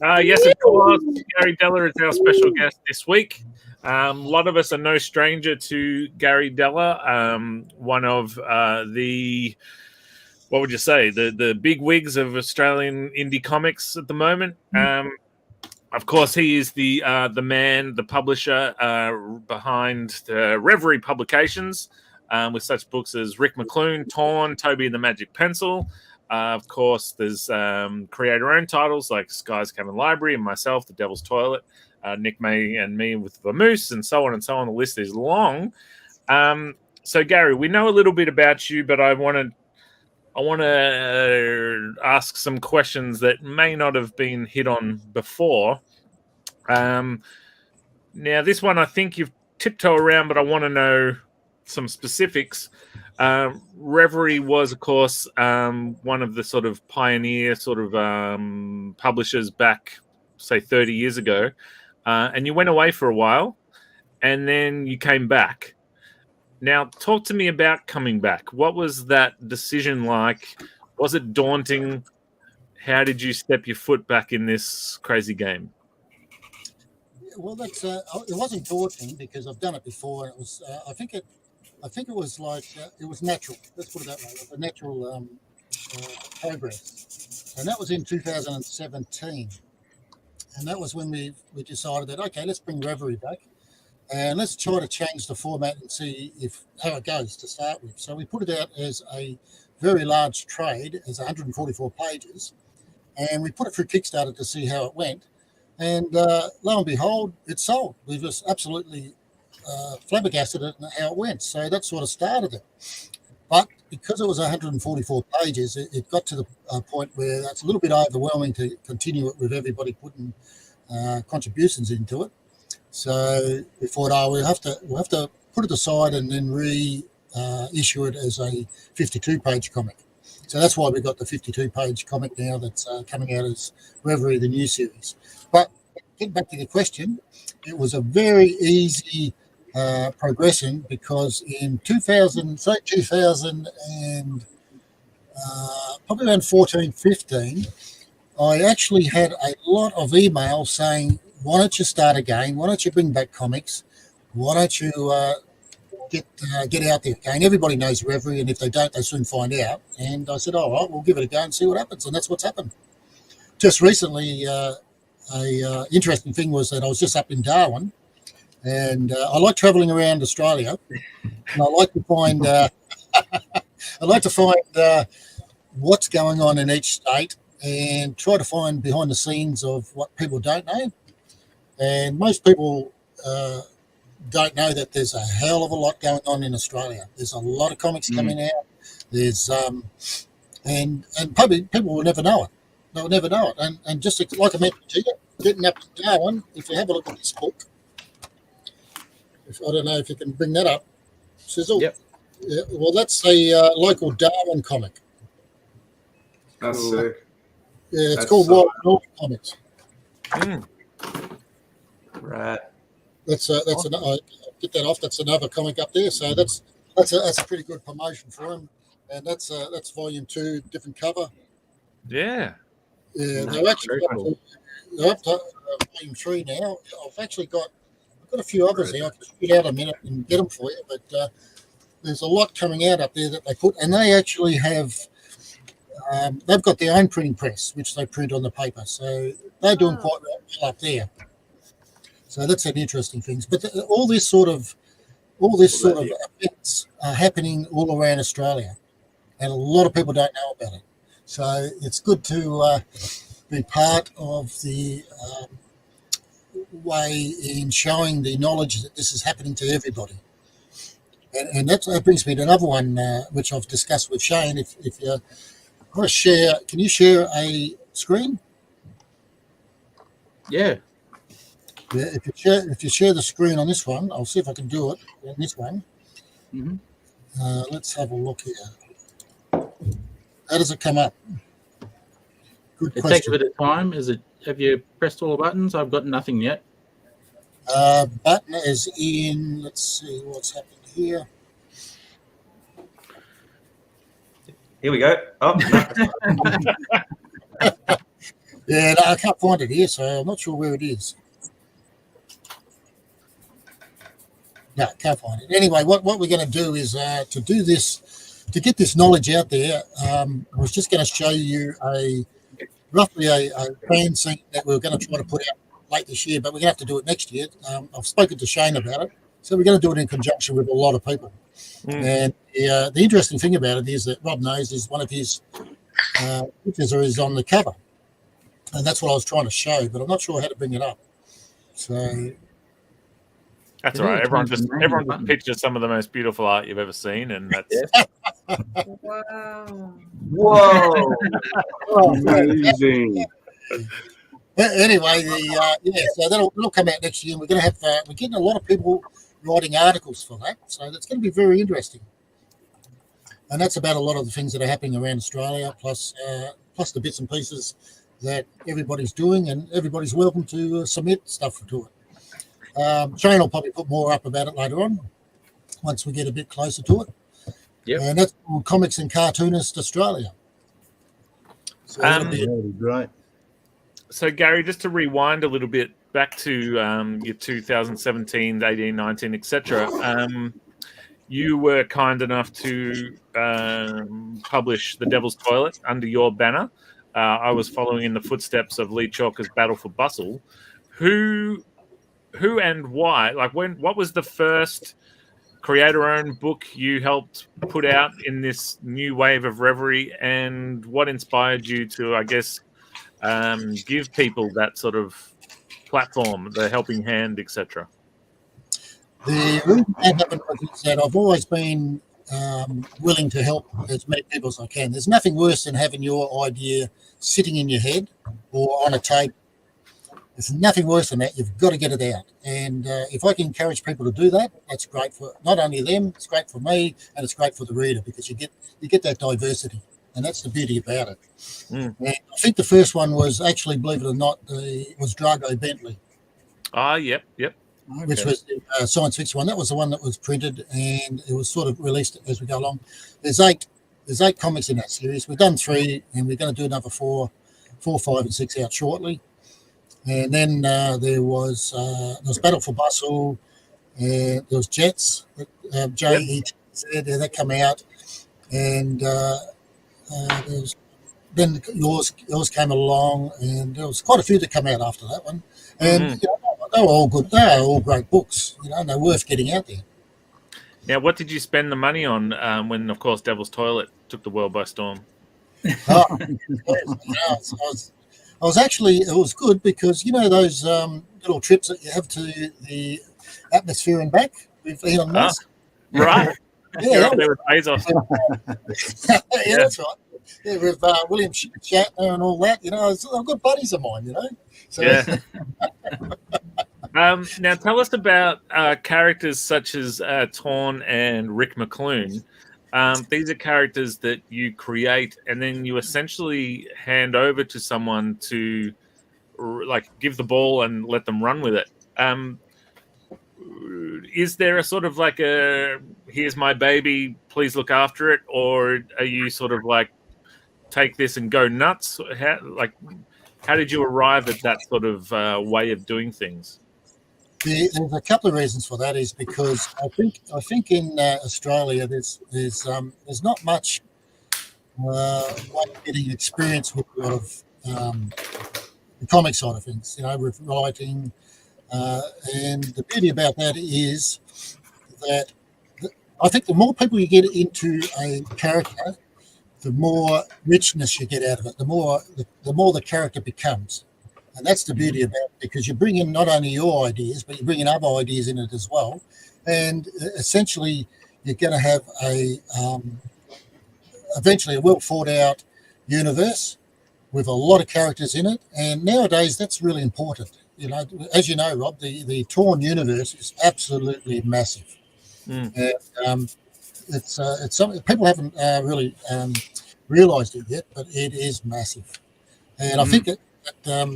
Yes, of course, Gary Dellar is our special guest this week. A lot of us are no stranger to Gary Dellar, one of the, what would you say, the big wigs of Australian indie comics at the moment. Of course, he is the man, the publisher behind the Reverie Publications, with such books as Rick McClune, Torn, Toby and the Magic Pencil. Of course, there's creator-owned titles like Sky's Cabin Library and myself, The Devil's Toilet. Nick May and me with Vamoose, and so on and so on. The list is long. So, Gary, we know a little bit about you, but I want to ask some questions that may not have been hit on before. Now, this one I think you've tiptoed around, but I want to know some specifics. Reverie was, of course, one of the sort of pioneer sort of publishers back, say, 30 years ago. And you went away for a while, and then you came back. Now, talk to me about coming back. What was that decision like? Was it daunting? How did you step your foot back in this crazy game? Well, that's it wasn't daunting because I've done it before, and it was I think it was like it was natural. Let's put it that way, it was a natural progress, and that was in 2017. And that was when we decided that, okay, let's bring Reverie back and let's try to change the format and see how it goes to start with. So we put it out as a very large trade, as 144 pages, and we put it through Kickstarter to see how it went. And lo and behold, it sold. We just absolutely flabbergasted at how it went. So that sort of started it. But because it was 144 pages, it got to the point where that's a little bit overwhelming to continue it with everybody putting contributions into it. So we thought, we'll have to put it aside and then issue it as a 52-page comic. So that's why we got the 52-page comic now that's coming out as Reverie, the new series. But getting back to the question, it was a very easy progression because in 2000 and probably around 14, 15, I actually had a lot of emails saying, why don't you start again? Why don't you bring back comics? Why don't you get out there again? Everybody knows Reverie, and if they don't, they soon find out. And I said, all right, we'll give it a go and see what happens. And that's what's happened. Just recently, a interesting thing was that I was just up in Darwin, and I like traveling around Australia, and I like to find what's going on in each state and try to find behind the scenes of what people don't know. And most people don't know that there's a hell of a lot going on in Australia. There's a lot of comics coming out. There's and probably people will never know it. They'll never know it. And just like I mentioned to you, getting up to Darwin, if you have a look at this book, I don't know if you can bring that up, Sizzle. Yep. Yeah, well, that's a local Darwin comic. That's sick. Yeah, it's called Wild North Comics. Right. that's another. Get that off. That's another comic up there. So that's a pretty good promotion for him. And that's volume 2, different cover. Yeah. Yeah, they're actually they're up to volume 3 now. I've got a few others here. I can shoot out a minute and get them for you. But there's a lot coming out up there that they put, and they actually have. They've got their own printing press, which they print on the paper. So they're doing quite well up there. So that's an interesting thing. But all this sort of events are happening all around Australia, and a lot of people don't know about it. So it's good to be part of the way in showing the knowledge that this is happening to everybody. And that brings me to another one, which I've discussed with Shane. If you want to share, can you share a screen? Yeah. Yeah, if you share the screen on this one, I'll see if I can do it on this one. Mm-hmm. Let's have a look here. How does it come up? Good question. It takes a bit of time. Have you pressed all the buttons? I've got nothing yet. Button is in. Let's see what's happened here. Here we go. Oh, yeah, no, I can't find it here, so I'm not sure where it is. No, can't find it. Anyway, what we're going to do is to do this, to get this knowledge out there. I was just going to show you roughly a fanzine that we're going to try to put out late this year, but we're going to have to do it next year. I've spoken to Shane about it, so we're going to do it in conjunction with a lot of people. And the interesting thing about it is that Rob knows is one of his pictures is on the cover, and that's what I was trying to show, but I'm not sure how to bring it up. So. That's all right. Everyone just pictures some of the most beautiful art you've ever seen, and that's Wow. Whoa. Amazing. Anyway, so that'll come out next year. And we're going to have we're getting a lot of people writing articles for that, so that's going to be very interesting. And that's about a lot of the things that are happening around Australia, plus the bits and pieces that everybody's doing, and everybody's welcome to submit stuff to it. Shane will probably put more up about it later on, once we get a bit closer to it. Yep. And that's called Comics and Cartoonist Australia. So that'll be great. So, Gary, just to rewind a little bit back to your 2017, 18, 19, etc., you were kind enough to publish The Devil's Toilet under your banner. I was following in the footsteps of Lee Chalker's Battle for Bustle. Who and why? Like, what was the first creator-owned book you helped put out in this new wave of Reverie, and what inspired you to, I guess, give people that sort of platform, the helping hand, etc.? The reason that happened was that I've always been willing to help as many people as I can. There's nothing worse than having your idea sitting in your head or on a tape. There's nothing worse than that. You've got to get it out. And if I can encourage people to do that, that's great for not only them, it's great for me, and it's great for the reader, because you get that diversity. And that's the beauty about it. And I think the first one was actually, believe it or not, was Drago Bentley. Yep. Which was the science fiction one. That was the one that was printed, and it was sort of released as we go along. There's eight comics in that series. We've done 3, and we're going to do another 4, 5, and 6 out shortly. And then there was Battle for Bustle, and there was Jets, that come out, and then yours came along, and there was quite a few that come out after that one, and they were all good. They are all great books, and they're worth getting out there. Now, what did you spend the money on when, of course, Devil's Toilet took the world by storm? It was good because, those little trips that you have to the atmosphere and back with Elon Musk. Right. Yeah, there with Bezos. Yeah, that's right. Yeah, with William Shatner and all that, they're good buddies of mine, So, yeah. Now, tell us about characters such as Torn and Rick McClune. These are characters that you create and then you essentially hand over to someone to give the ball and let them run with it. is there a sort of like a here's my baby, please look after it, or are you sort of like take this and go nuts? How did you arrive at that sort of way of doing things? There's a couple of reasons for that. Is because I think in Australia there's not much way of getting experience with a lot of the comic side of things, with writing. And the beauty about that is that I think the more people you get into a character, the more richness you get out of it, the more the character becomes. And that's the beauty about it, because you bring in not only your ideas, but you bring in other ideas in it as well. And essentially, you're going to have eventually a well thought out universe with a lot of characters in it. And nowadays, that's really important. As you know, Rob, the Torn universe is absolutely massive. And, it's something people haven't really realised it yet, but it is massive. And I think at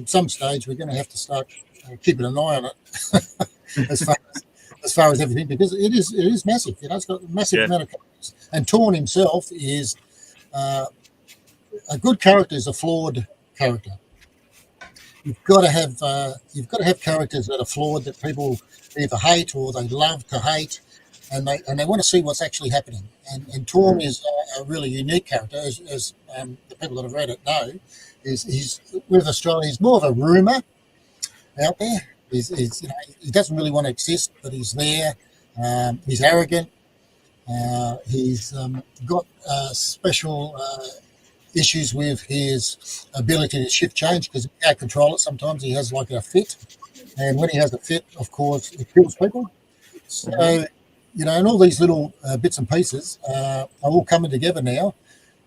some stage we're going to have to start keeping an eye on it as far as everything, because it is massive. It's got a massive amount of characters. And Torn himself is a good character is a flawed character. You've got to have characters that are flawed, that people either hate or they love to hate, and they want to see what's actually happening. And Torn is a really unique character, as the people that have read it know. He's with Australia. He's more of a rumour out there. He doesn't really want to exist, but he's there. He's arrogant. He's got special issues with his ability to shift change, because he can't control it. Sometimes he has like a fit, and when he has a fit, of course, it kills people. So, and all these little bits and pieces are all coming together now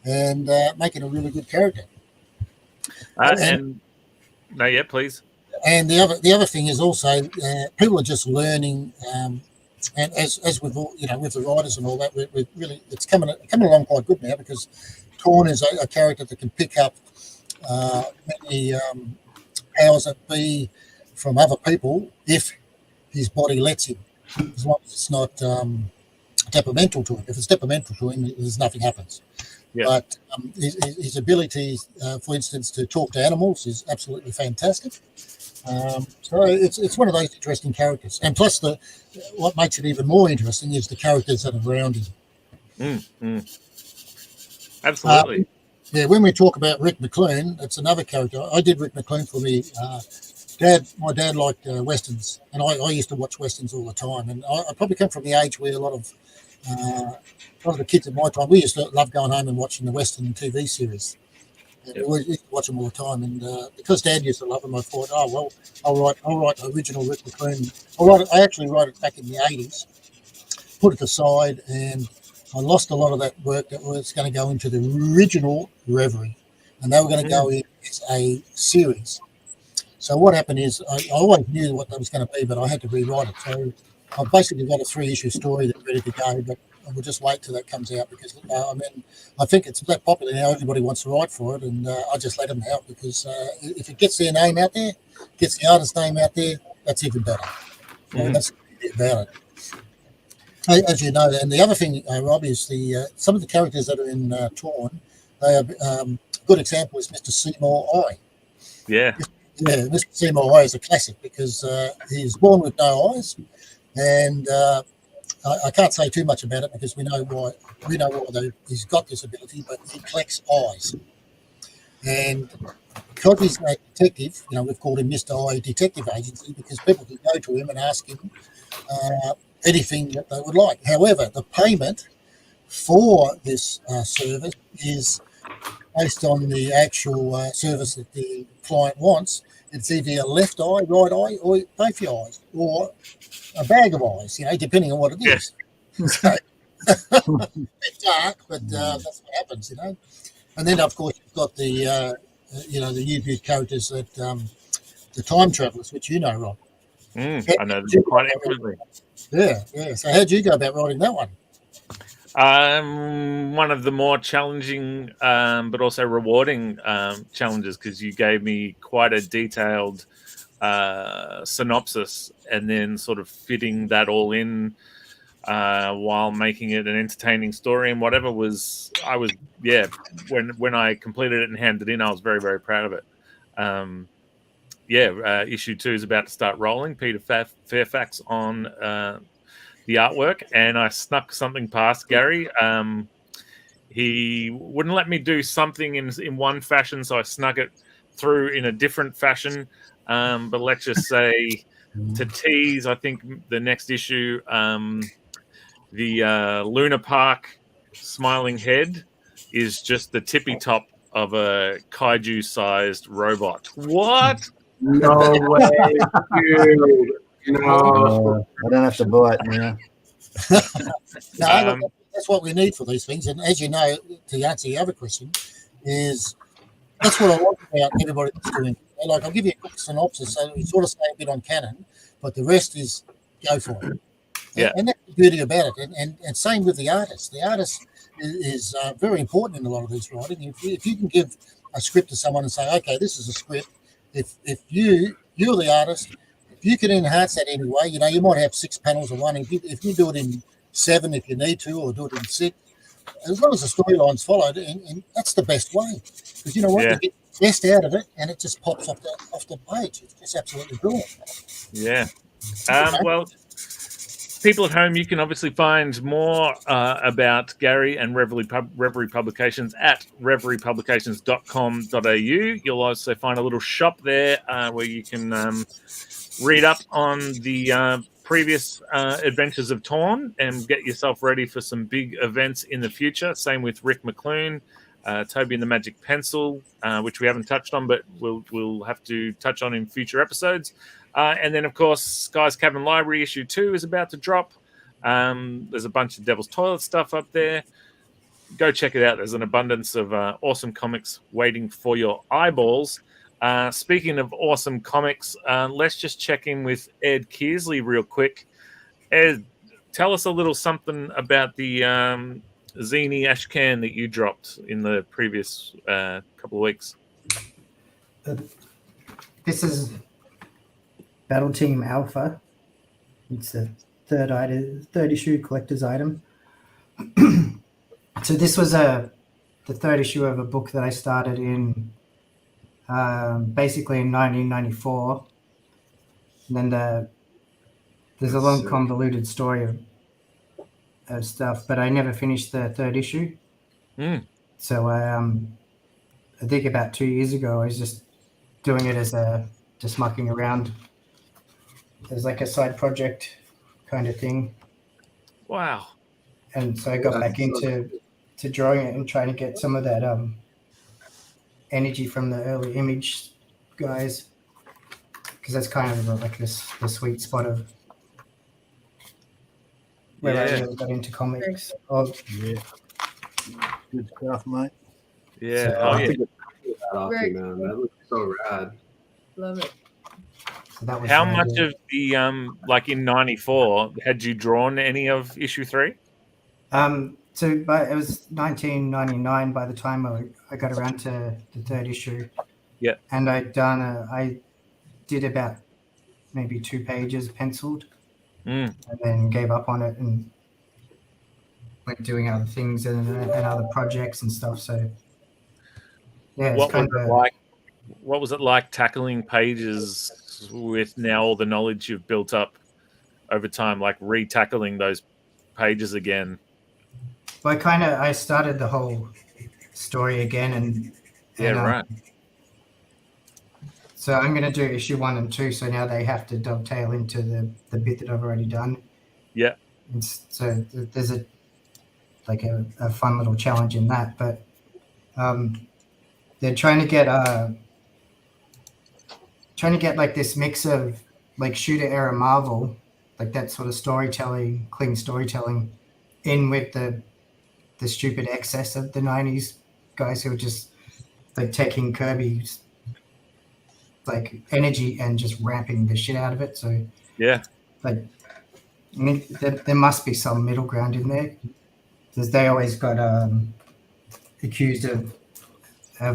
and making a really good character. Please. And the other thing is also people are just learning, and as with all, with the writers and all that, we're really it's coming along quite good now, because Torn is a character that can pick up many powers that be from other people if his body lets him, as long as it's not detrimental to him. If it's detrimental to him, there's nothing happens. Yeah. But his ability, for instance, to talk to animals is absolutely fantastic. So it's one of those interesting characters. And plus, what makes it even more interesting is the characters that are around him. Absolutely. When we talk about Rick McLean, that's another character. I did Rick McLean for me. My dad liked westerns, and I used to watch westerns all the time. And I probably come from the age where a lot of the kids at my time, we used to love going home and watching the Western TV series. We used to watch them all the time, and because Dad used to love them, I thought, I'll write the original Rick McLean. I actually wrote it back in the 80s, put it aside, and I lost a lot of that work that was going to go into the original Reverie, and they were going to go in as a series. So what happened is I always knew what that was going to be, but I had to rewrite it. So I've basically got a 3-issue story that's ready to go, but we'll just wait till that comes out, because I think it's that popular now. Everybody wants to write for it, and I just let them out, because if it gets their name out there, gets the artist's name out there, that's even better. That's about it. As you know, and the other thing, Rob, is some of the characters that are in Torn. They are a good example is Mr. Seymour Eye. Yeah, Mr. Seymour Eye is a classic, because he's born with no eyes, and I can't say too much about it, because we know why. We know why he's got this ability, but he collects eyes, and because he's a detective, we've called him Mr. Eye Detective Agency, because people can go to him and ask him anything that they would like. However, the payment for this service is based on the actual service that the client wants. It's either a left eye, right eye, or both your eyes, or a bag of eyes, depending on what it is. So, it's dark, but that's what happens, And then, of course, you've got the usual characters that the time travelers, which Rob. I know them quite intimately. Yeah. So how'd you go about writing that one? One of the more challenging but also rewarding challenges, because you gave me quite a detailed synopsis and then sort of fitting that all in while making it an entertaining story and whatever when I completed it and handed it in, I was very, very proud of it. Issue 2 is about to start rolling. Peter Fairfax on the artwork, and I snuck something past Gary. He wouldn't let me do something in one fashion, so I snuck it through in a different fashion. But let's just say to tease, I think the next issue, the Luna Park smiling head is just the tippy top of a kaiju-sized robot. What? No way, dude. No. I don't have to buy it now. No, look, that's what we need for these things. And as you know, to answer the other question, is that's what I like about everybody that's doing. Like, I'll give you a quick synopsis, so we sort of stay a bit on canon, but the rest is go for it. Yeah. And that's the beauty about it. And same with the artist. The artist is very important in a lot of these writing. If you can give a script to someone and say, okay, this is a script, if you're the artist, if you can enhance that anyway, you might have 6 panels of one. If you do it in 7, if you need to, or do it in 6, as long as the storyline's followed, and that's the best way. Because you know what, you get the best out of it, and it just pops off the page. It's just absolutely brilliant. Yeah. Well, people at home, you can obviously find more about Gary and Reverie Publications at reveriepublications.com.au. You'll also find a little shop there where you can read up on the previous adventures of Torn and get yourself ready for some big events in the future. Same with Rick McClune, Toby and the Magic Pencil, which we haven't touched on, but we'll have to touch on in future episodes. And then, of course, Sky's Cavern Library issue 2 is about to drop. There's a bunch of Devil's Toilet stuff up there. Go check it out. There's an abundance of awesome comics waiting for your eyeballs. Speaking of awesome comics, let's just check in with Ed Kearsley real quick. Ed, tell us a little something about the zine Ashcan that you dropped in the previous couple of weeks. This is Battle Team Alpha. It's a third issue collector's item. So this was the third issue of a book that I started in basically in 1994. And then there's a long convoluted story of stuff, but I never finished the third issue. So I think about 2 years ago, I was just doing it as just mucking around as like a side project kind of thing. Wow. And so I got back into drawing it and trying to get some of that energy from the early Image guys, because that's kind of like the sweet spot of where I really got into comics. Yeah. Good stuff, mate. Yeah. So, I think that off you, man. That looks so rad. Love it. So that was how much of the like in '94 had you drawn any of issue 3? So it was 1999 by the time I got around to the third issue. Yeah. And I did about maybe 2 pages penciled, and then gave up on it and went doing other things and other projects and stuff. So yeah, what was it like tackling pages with now all the knowledge you've built up over time, like re-tackling those pages again? Well, I started the whole story again, and right. So I'm going to do issue 1 and 2. So now they have to dovetail into the bit that I've already done. Yeah. And so there's a fun little challenge in that, but they're trying to get like this mix of like shooter era Marvel, like that sort of storytelling, clean storytelling, in with the stupid excess of the 90s guys who were just like taking Kirby's like energy and just ramping the shit out of it. So yeah, like I mean, there must be some middle ground in there, because they always got accused of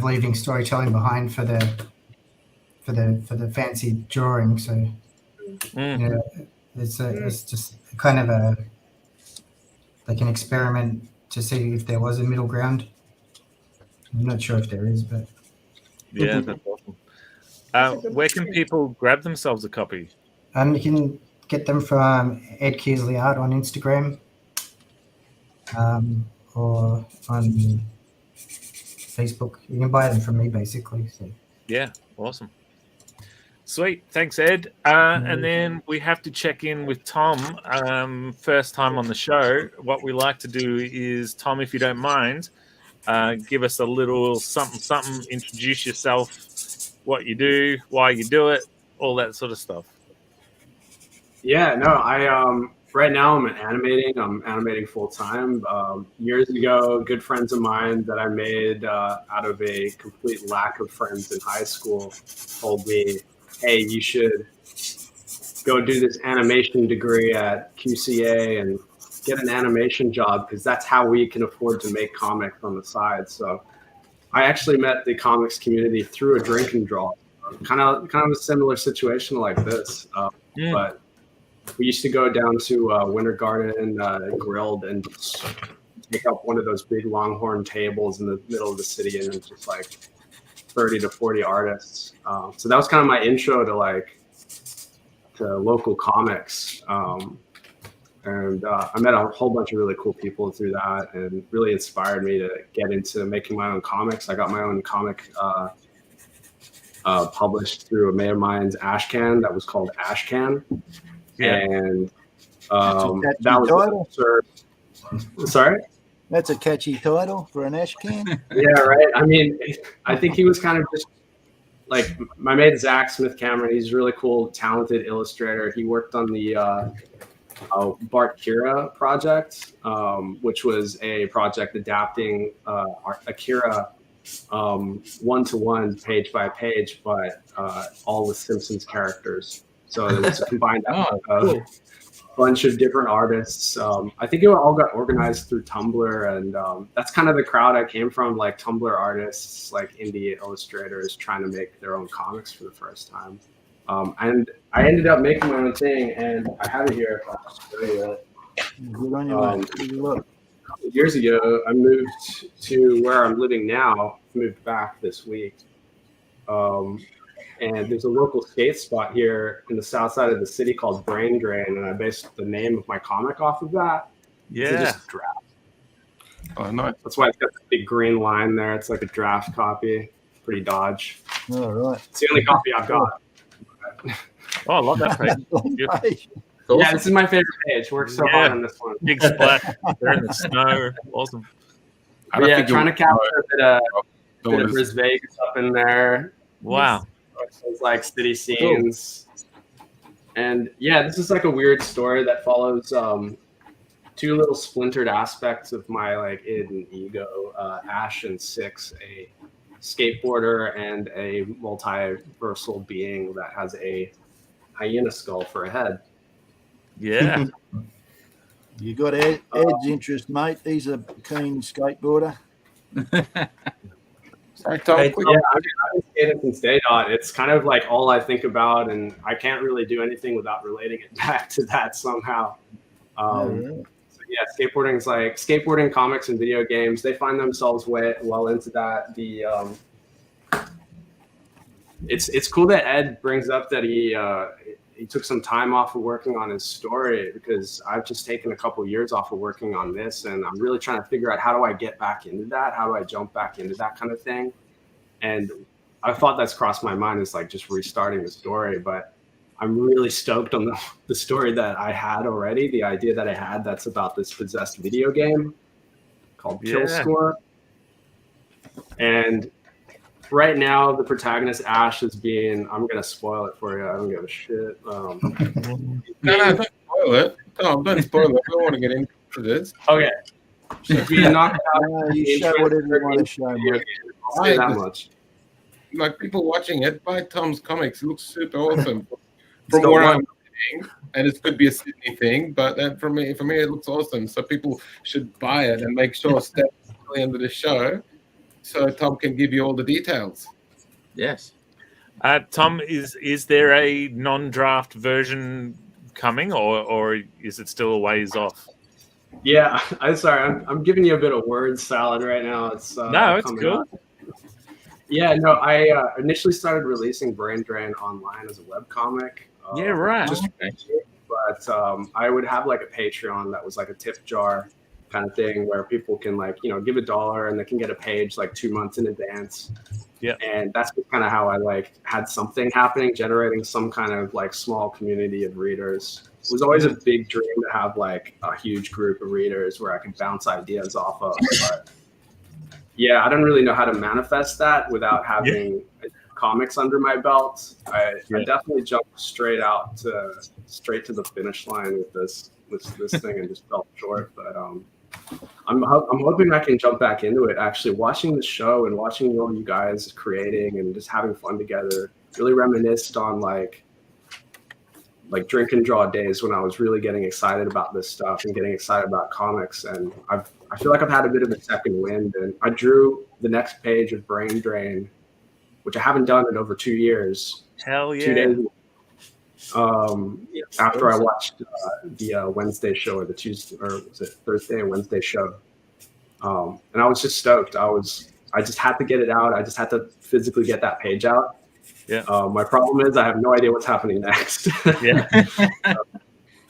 leaving storytelling behind for for the fancy drawing. So it's just kind of like an experiment to see if there was a middle ground. I'm not sure if there is, but yeah, that's awesome. Where can people grab themselves a copy? You can get them from Ed Kearsley Art on Instagram, or on Facebook. You can buy them from me, basically. So. Yeah, awesome. Sweet. Thanks, Ed. And then we have to check in with Tom. First time on the show. What we like to do is, Tom, if you don't mind, give us a little something, introduce yourself, what you do, why you do it, all that sort of stuff. Yeah, no, right now I'm animating full time. Years ago, good friends of mine that I made out of a complete lack of friends in high school told me, hey, you should go do this animation degree at QCA and get an animation job, because that's how we can afford to make comics on the side. So I actually met the comics community through a drink and draw, kind of a similar situation like this. But we used to go down to Winter Garden Grilled and just take up one of those big Longhorn tables in the middle of the city, and just like 30 to 40 artists. So that was kind of my intro to local comics. And I met a whole bunch of really cool people through that, and really inspired me to get into making my own comics. I got my own comic published through a mate of mine's Ashcan that was called Ashcan. Yeah. And that was absurd. Sorry? That's a catchy title for an Ashcan. Yeah, right. I mean, I think he was kind of just like my mate Zach Smith Cameron. He's a really cool, talented illustrator. He worked on the Bart Kira project, which was a project adapting Akira one-to-one, page by page, but all with Simpsons characters. So it was a combined effort of a bunch of different artists. I think it all got organized through Tumblr, and that's kind of the crowd I came from, like Tumblr artists, like indie illustrators trying to make their own comics for the first time. And I ended up making my own thing, and I have it here. I'll just show you it. Years ago, I moved to where I'm living now. Moved back this week. And there's a local skate spot here in the south side of the city called Brain Drain, and I based the name of my comic off of that. Yeah. It's just a draft. Oh, nice. That's why it's got the big green line there. It's like a draft copy. Pretty dodge. All right. It's the only copy I've got. Oh, I love that page. Yeah, this is my favorite page. Worked so hard on this one. Big splash. They're in the snow. Awesome. Yeah, trying to capture a bit of Bris Vegas up in there. Wow. It's like city scenes. And yeah, this is like a weird story that follows two little splintered aspects of my like id and ego. Ash and Six, a skateboarder and a multiversal being that has a hyena skull for a head. Yeah. You got Ed's interest, mate. He's a keen skateboarder. Sorry, Tom. I've been skating since day dot. It's kind of like all I think about, and I can't really do anything without relating it back to that somehow. So yeah, skateboarding, comics, and video games. They find themselves well into that. It's cool that Ed brings up that he took some time off of working on his story, because I've just taken a couple of years off of working on this, and I'm really trying to figure out how do I get back into that? How do I jump back into that kind of thing? And I thought that's crossed my mind is like just restarting the story, but I'm really stoked on the story that I had already, the idea that I had that's about this possessed video game called Kill Score. And right now, the protagonist, Ash, is being... I'm going to spoil it for you. I don't give a shit. No, don't spoil it. Tom, don't spoil it. I don't want to get into this. Okay. She's being knocked out. You show whatever you want to show. I'll say that much. Like, people watching it, buy Tom's comics. It looks super awesome. From where I'm sitting, and it could be a Sydney thing, but then for me, it looks awesome. So people should buy it and make sure step to the end of the show, so Tom can give you all the details. Yes. Tom, is there a non-draft version coming, or is it still a ways off? Yeah, I'm giving you a bit of word salad right now. It's cool. Out. Yeah, no, I initially started releasing Brain Drain online as a webcomic. Yeah, right. But I would have like a Patreon that was like a tip jar kind of thing where people can like, give $1 and they can get a page like 2 months in advance. Yeah. And that's kind of how I like had something happening, generating some kind of like small community of readers. It was always a big dream to have like a huge group of readers where I could bounce ideas off of. But yeah, I don't really know how to manifest that without having comics under my belt. I definitely jumped straight to the finish line with this thing and just fell short. But I'm hoping I can jump back into it. Actually, watching the show and watching all you guys creating and just having fun together really reminisced on like drink and draw days when I was really getting excited about this stuff and getting excited about comics. And I feel like I've had a bit of a second wind. And I drew the next page of Brain Drain, which I haven't done in over 2 years. Hell yeah! 2 days. After I watched the Wednesday show or the Tuesday, or was it Thursday and Wednesday show, and I was just stoked. I just had to get it out. I just had to physically get that page out. Yeah. My problem is I have no idea what's happening next. Yeah. I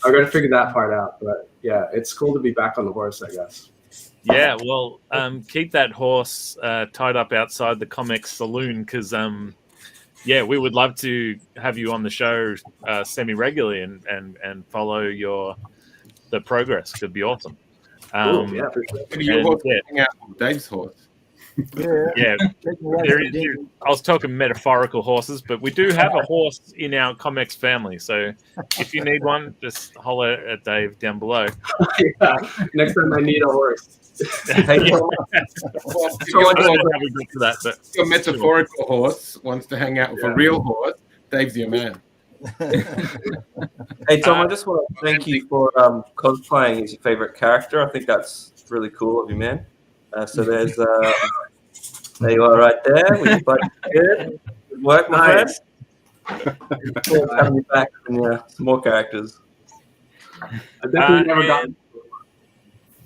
got to figure that part out. But yeah, it's cool to be back on the horse, I guess. Yeah. Well, keep that horse tied up outside the ComX saloon because. We would love to have you on the show semi-regularly and follow the progress. Could be awesome. Cool, yeah, for sure. Maybe your horse hang out with Dave's horse. Yeah. I was talking metaphorical horses, but we do have a horse in our ComX family. So if you need one, just holler at Dave down below. Next time I need a horse. Your metaphorical horse wants to hang out with a real horse. Dave's your man. Hey Tom, I just want to thank you for cosplaying as your favorite character. I think that's really cool of you, man. So there's there you are right there. With your buddy. Good work, my friend. Having you back and some more characters. I definitely never got.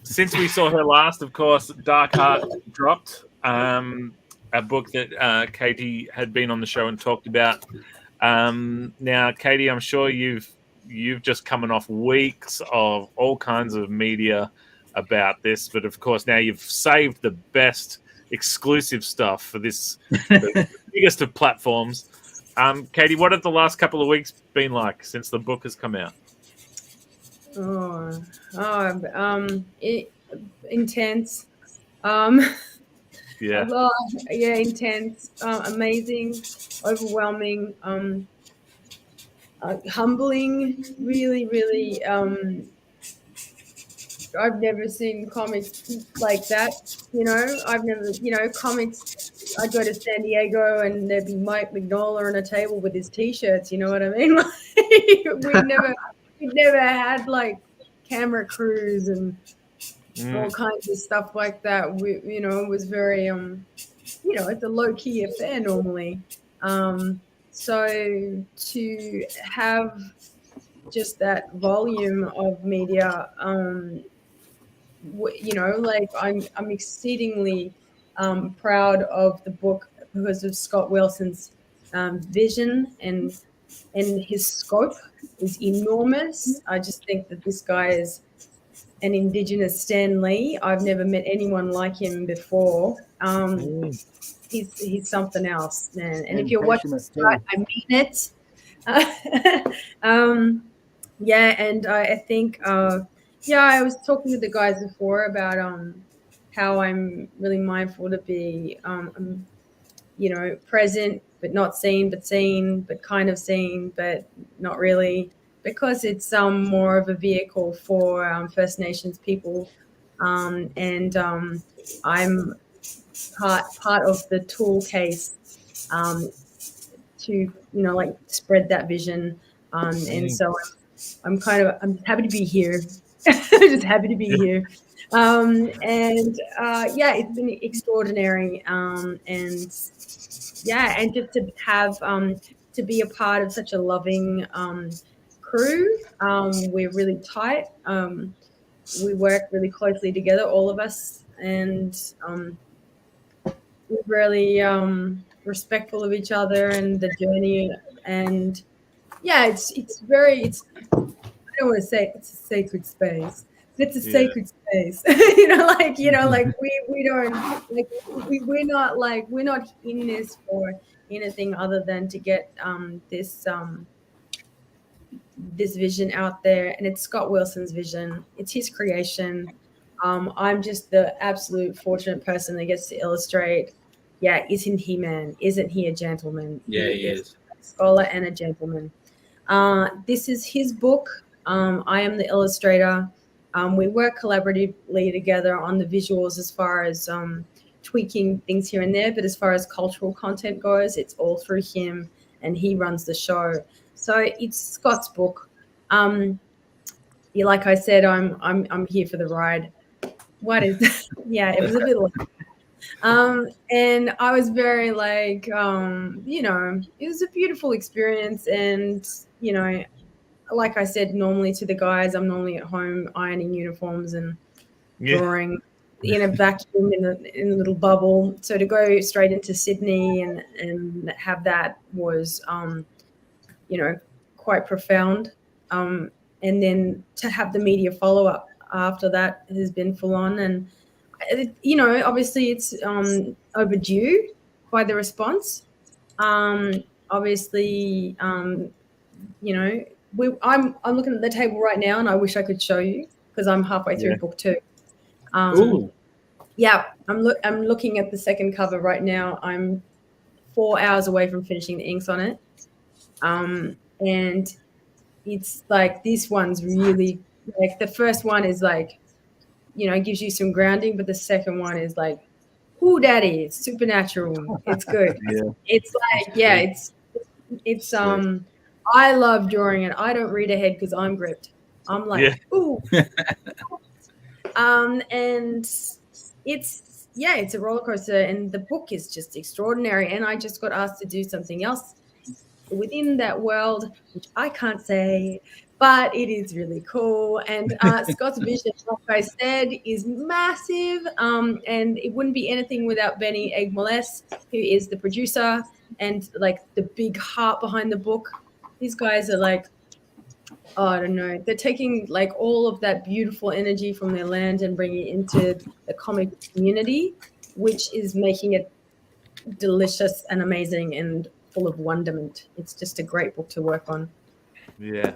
Since we saw her last, of course, Dark Heart dropped, a book that Katie had been on the show and talked about. Now, Katie, I'm sure you've just coming off weeks of all kinds of media about this, but of course now you've saved the best exclusive stuff for this, the biggest of platforms. Katie, what have the last couple of weeks been like since the book has come out? Intense. Intense. Amazing, overwhelming, humbling. Really, really. I've never seen comics like that. I've never. Comics. I'd go to San Diego and there'd be Mike Mignola on a table with his T-shirts. You know what I mean? We've never had like camera crews and all kinds of stuff like that. It was very, it's a low key affair normally. So to have just that volume of media, I'm exceedingly proud of the book because of Scott Wilson's vision and his scope is enormous. I just think that this guy is an Indigenous Stan Lee. I've never met anyone like him before. He's something else, man. And if you're watching this, I mean it. I think, I was talking to the guys before about how I'm really mindful to be, present, but not seen, but kind of seen, but not really, because it's more of a vehicle for First Nations people, and I'm part of the tool case to spread that vision, and so I'm happy to be here. I'm just happy to be here. Yeah, it's been extraordinary. And just to have to be a part of such a loving crew. We're really tight. We work really closely together, all of us, and we're really respectful of each other and the journey. And yeah, it's I don't want to say it's a sacred space. It's a sacred space. we don't we're not in this for anything other than to get this vision out there. And it's Scott Wilson's vision. It's his creation. I'm just the absolute fortunate person that gets to illustrate. Yeah, isn't he, man? Isn't he a gentleman? Yeah, he is. A scholar and a gentleman. This is his book. I am the illustrator. We work collaboratively together on the visuals as far as tweaking things here and there, but as far as cultural content goes, it's all through him, and he runs the show. So it's Scott's book. Like I said, I'm here for the ride. What is? Yeah, it was a bit like. And I was very like, it was a beautiful experience, and like I said, normally to the guys, I'm normally at home ironing uniforms and drawing in a vacuum in a little bubble. So to go straight into Sydney and have that was, quite profound. And then to have the media follow up after that has been full on. And, obviously it's overdue by the response. Obviously, I'm looking at the table right now, and I wish I could show you because I'm halfway through book 2. Yeah, I'm looking at the second cover right now. I'm 4 hours away from finishing the inks on it, and it's like this one's really like the first one is like, gives you some grounding, but the second one is like, "Ooh, daddy, it's supernatural. It's good." It's like it's I love drawing it. I don't read ahead because I'm gripped. I'm like, ooh. And it's a roller coaster, and the book is just extraordinary. And I just got asked to do something else within that world, which I can't say, but it is really cool. And Scott's vision, like I said, is massive. And it wouldn't be anything without Benny Egg-Moles, who is the producer and like the big heart behind the book. These guys are like, I don't know. They're taking like all of that beautiful energy from their land and bringing it into the comic community, which is making it delicious and amazing and full of wonderment. It's just a great book to work on. Yeah.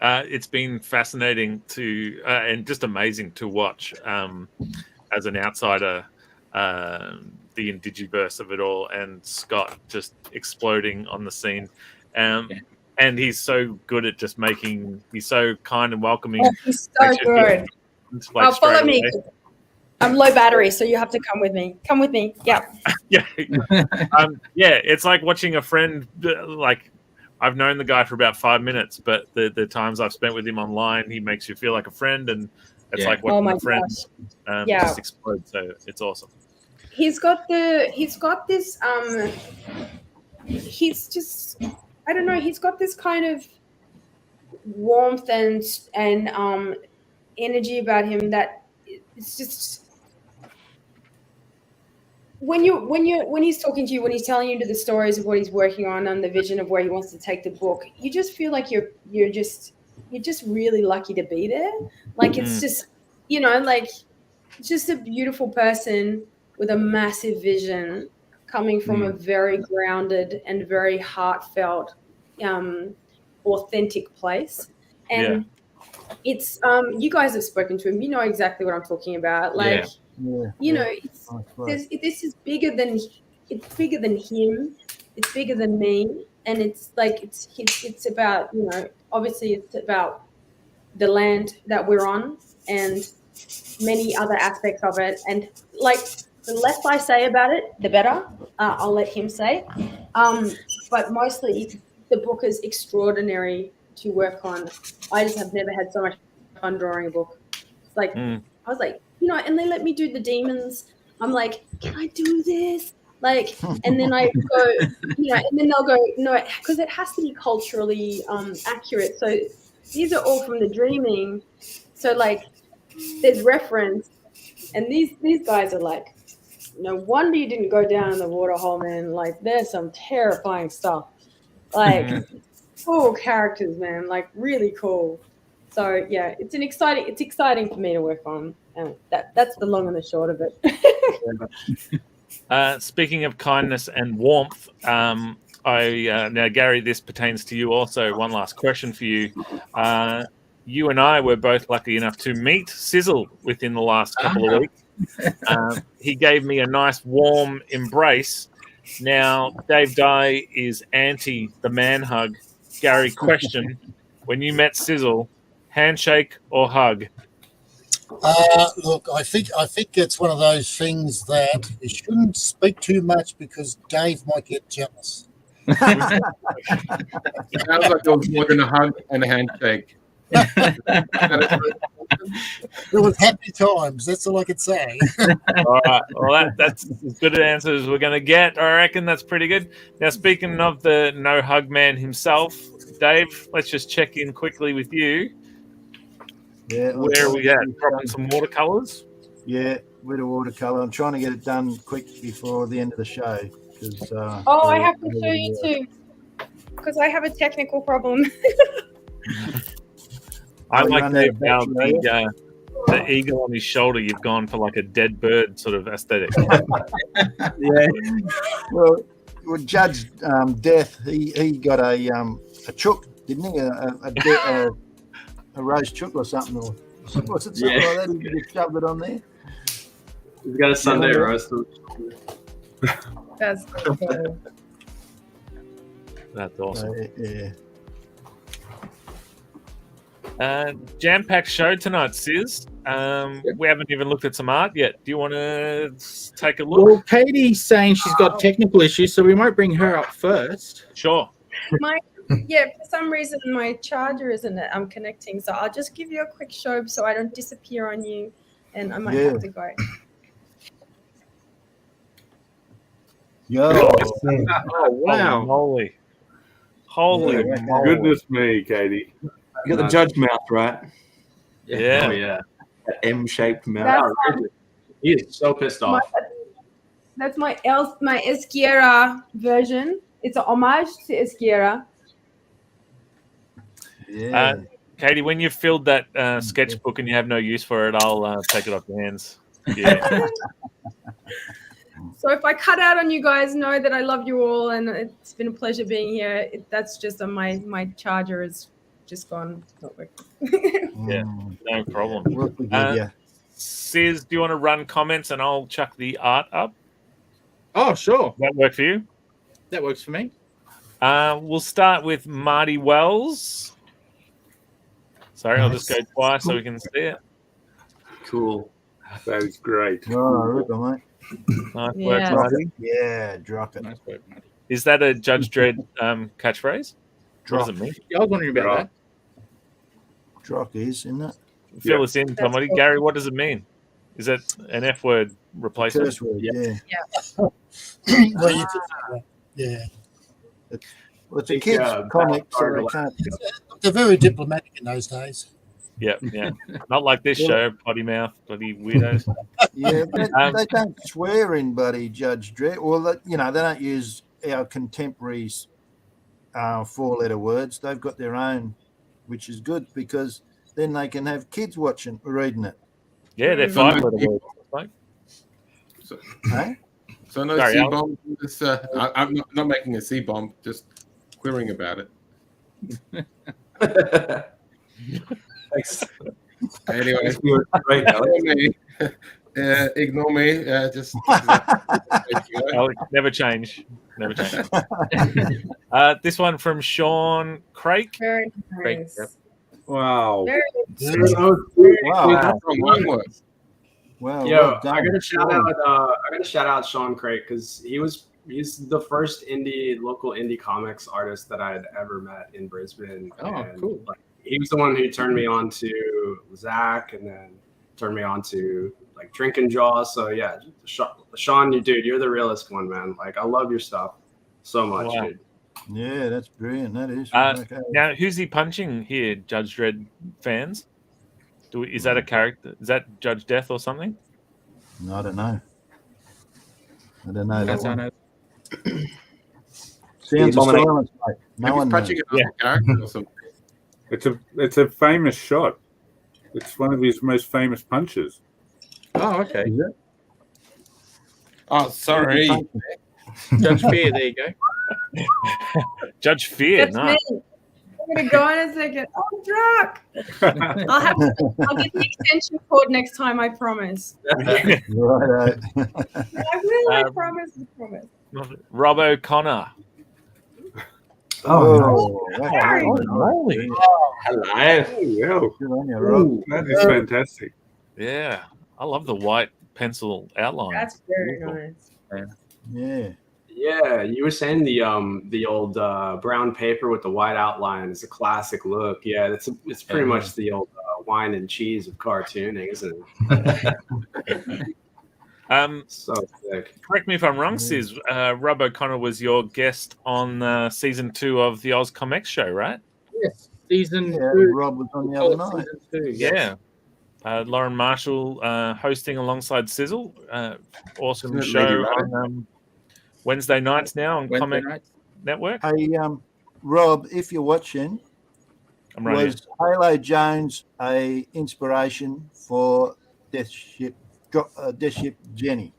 It's been fascinating to and just amazing to watch as an outsider, the Indigiverse of it all, and Scott just exploding on the scene. And he's so good at just he's so kind and welcoming. Oh, he's so good. Follow me. I'm low battery, so you have to come with me. Come with me. Yeah. It's like watching a friend. Like, I've known the guy for about 5 minutes, but the times I've spent with him online, he makes you feel like a friend, and it's like watching a friend just explode. So it's awesome. He's got this. He's just. I don't know. He's got this kind of warmth and energy about him that it's just when he's talking to you, when he's telling you the stories of what he's working on and the vision of where he wants to take the book, you just feel like you're just really lucky to be there. Like it's just just a beautiful person with a massive vision, coming from a very grounded and very heartfelt, authentic place. And it's you guys have spoken to him. You know exactly what I'm talking about. Like, this is bigger than him. It's bigger than me. And it's like it's about, obviously it's about the land that we're on and many other aspects of it. And like, the less I say about it, the better. I'll let him say. But mostly, the book is extraordinary to work on. I just have never had so much fun drawing a book. It's like I was like, and they let me do the demons. I'm like, can I do this? Like, and then I go, and then they'll go, no, because it has to be culturally accurate. So these are all from the dreaming. So like, there's reference, and these guys are like, no wonder you didn't go down in the water hole, man. Like, there's some terrifying stuff. Like, cool characters, man. Like, really cool. So yeah, it's exciting for me to work on, and that's the long and the short of it. Speaking of kindness and warmth, now Gary, this pertains to you also. One last question for you. You and I were both lucky enough to meet Sizzle within the last couple of weeks. He gave me a nice warm embrace. Now, Dave Dye is anti the man hug. Gary, question: when you met Sizzle, handshake or hug? Look, I think it's one of those things that you shouldn't speak too much because Dave might get jealous. It sounds like there was more than a hug and a handshake. It was happy times. That's all I could say. All right. Well, that's as good an answer as we're going to get. I reckon that's pretty good. Now, speaking of the no hug man himself, Dave, let's just check in quickly with you. Yeah. Where are we at? Dropping some watercolors? Yeah, with a watercolor. I'm trying to get it done quick before the end of the show. I have to show you too, because I have a technical problem. I like Dave now, the eagle on his shoulder. You've gone for like a dead bird sort of aesthetic. Yeah. Well, Judge Death, he got a chook, didn't he? A roast chook or something, or was it something like that? He just shoved it on there. He's got a Sunday roast. That's cool. That's awesome. Yeah. Jam-packed show tonight, Sis. We haven't even looked at some art yet. Do you want to take a look? Well, Katie's saying she's got technical issues, so we might bring her up first. Sure. For some reason my charger isn't connecting, so I'll just give you a quick show so I don't disappear on you, and I might have to go. Yo! Oh wow! Holy Goodness me, Katie! You got the judge mouth, right? Yeah. Oh yeah. That M-shaped mouth. He is so pissed off. That's my Esquiera version. It's an homage to Esquiera. Yeah. Katie, when you've filled that sketchbook and you have no use for it, I'll take it off your hands. Yeah. So if I cut out on you guys, know that I love you all, and it's been a pleasure being here. That's just my charger is just gone. Not working. Yeah, no problem. Sis, do you want to run comments and I'll chuck the art up? Oh, sure. Does that work for you? That works for me. We'll start with Marty Wells. Sorry, I'll just go twice so we can see it. Cool. That is great. Oh, mate. Nice work, Marty. Yeah, drop it. Nice work, Marty. Is that a Judge Dredd catchphrase? Drop. What does it mean? Yeah, I was wondering about that. Drop is, isn't it? Fill us in, somebody. Cool. Gary, what does it mean? Is it an F word replacement? Curse word, yeah. Well, you could, yeah. Well, it's a kid's comic, so they can't. They're very diplomatic in those days. Yeah. Not like this show, potty mouth, bloody weirdos. Yeah, they don't swear in bloody Judge Dredd. Well, they don't use our contemporaries' four-letter words. They've got their own, which is good because then they can have kids reading it. Yeah, they're five-letter words. Like. Hey? So no C-bomb. I'm not making a C-bomb, just querying about it. Thanks. Anyway, great, ignore me. Just Alex, never change. Never change. This one from Sean Craig. Very Craig, nice. yep. Wow. Very Wow. Well, Yo, well done. I gotta shout out Sean Craig because he's the first local indie comics artist that I had ever met in Brisbane. Oh, and, cool. He was the one who turned me on to Zach, and then turned me on to like drink and draw. So yeah, Sean, you're the realest one, man. Like I love your stuff so much, Wow. dude. Yeah, that's brilliant. That is. Okay. Now, who's he punching here, Judge Dredd fans? Is that a character? Is that Judge Death or something? No, I don't know. I don't know. That one. Sounds of silence, mate. No one knows. Character or something. It's a famous shot. It's one of his most famous punches. Oh, okay. Is it? Oh, sorry. Judge Fear, there you go. Judge Fear, That's nice. me. I'm gonna go in a second. I'm drunk. I'll get the extension cord next time. I promise. Right. I will. I promise. I promise. Rob O'Connor. Oh, Sorry. Holy. Hello. Good on you, Rob. That is fantastic. Yeah, I love the white pencil outline. That's very nice. Yeah. Yeah, you were saying the old brown paper with the white outline is a classic look. Yeah, it's pretty much the old wine and cheese of cartooning, isn't it? So sick. Correct me if I'm wrong, Sis. Rob O'Connor was your guest on season 2 of the ComX show, right? Yes, season 2. Rob was on the other night. Yeah. Lauren Marshall hosting alongside Sizzle. Awesome show on Wednesday nights now on ComX Network. Hey, Rob, if you're watching, was Halo Jones a inspiration for Death Ship Jenny?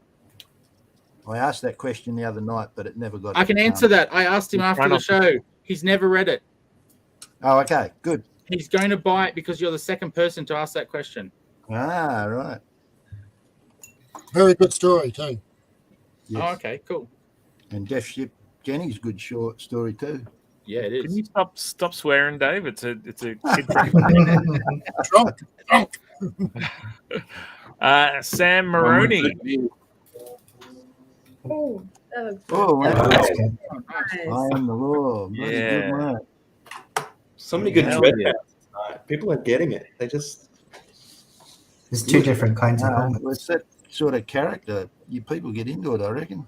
I asked that question the other night, but it never got. I can answer that. I asked him after the show. He's never read it. Oh, okay, good. He's going to buy it because you're the second person to ask that question. Ah, right. Very good story too. Yes. Oh, okay, cool. And Death Ship Jenny's good short story too. Yeah, it is. Can you stop swearing, Dave? It's a kid. Drunk. Sam Maroney. Oh, that looks good. Oh, wow. Nice. I am the law. Bloody Yeah. good man. So many good Hell Dredd yeah. fans tonight. People are getting it. They just. There's 2 different kinds of helmets. It's that sort of character. You people get into it, I reckon.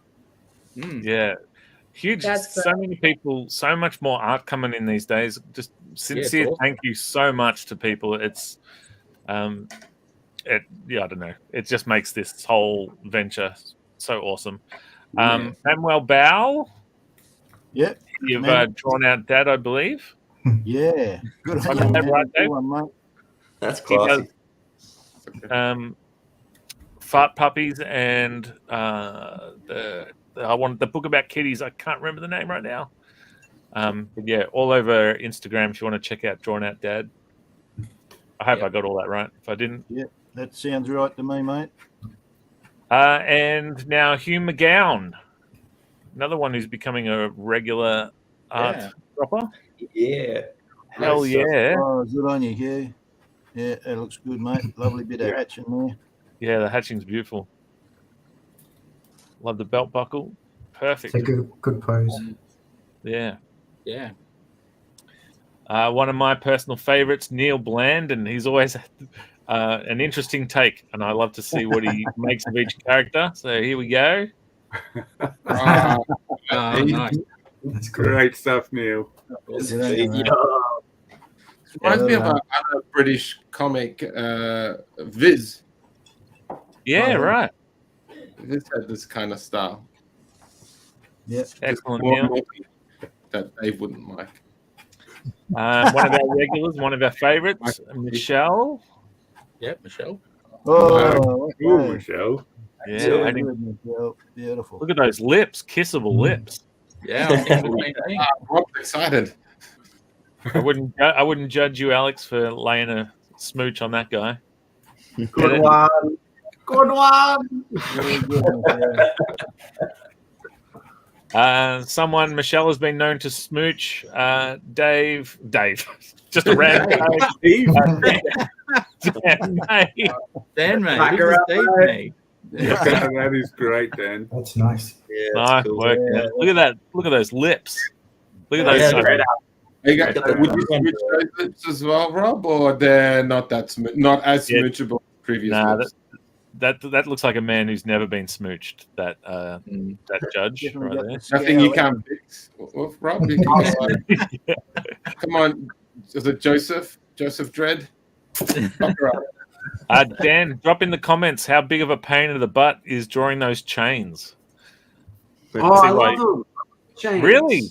Yeah. Huge. That's So many people, so much more art coming in these days. Just sincere awesome. thank you so much to people. It's, I don't know. It just makes this whole venture so awesome. Manuel Bow. Yep. You've Man. drawn out Dad, I believe. Yeah. Good I on got you, that man. right, Good Dave? one, mate. That's He classy. does, Fart Puppies and I wanted the book about kitties. I can't remember the name right now. But yeah, all over Instagram if you want to check out Drawn Out Dad. I hope I got all that right. If I didn't. Yeah, that sounds right to me, mate. And now Hugh McGowan, another one who's becoming a regular art dropper. Yeah. Hell yeah. Oh, good on you, Hugh. Yeah, it looks good, mate. Lovely bit of hatch in there. Yeah, the hatching's beautiful. Love the belt buckle. Perfect. It's a good pose. Yeah. Yeah. One of my personal favorites, Neil Bland, and he's always an interesting take, and I love to see what he makes of each character. So here we go. Nice. That's cool. Great stuff, Neil. Reminds me of a British comic, Viz. Yeah, right. Viz had this kind of style. Yeah. Excellent, More Neil. naughty that Dave wouldn't like. One of our regulars, one of our favorites, Michelle. Yep, Michelle. Oh, Ooh, Michelle. Yeah, Very I think- good, Michelle. Beautiful. look at those lips, kissable lips. Yeah, I'm thinking the same thing. Rob's excited. I wouldn't judge you, Alex, for laying a smooch on that guy. Good one. Good one. Very good, Someone Michelle has been known to smooch. Dave, just a random Dave. Dan May. Dan, mate. Back This is around, Dave, mate. mate. That is great, Dan. That's nice. Yeah, Nice cool. work. Yeah. Look at that. Look at those lips. Look at Yeah, those. great. Would you switch those lips as well, Rob, or they're not that not as Yeah. smoochable as previous Nah, lips? that looks like a man who's never been smooched. That judge right there. Nothing you can't fix. Well, Rob, you can come on. Is it Joseph Dredd? Dan, drop in the comments how big of a pain in the butt is drawing those chains. I love them. Chains. Really?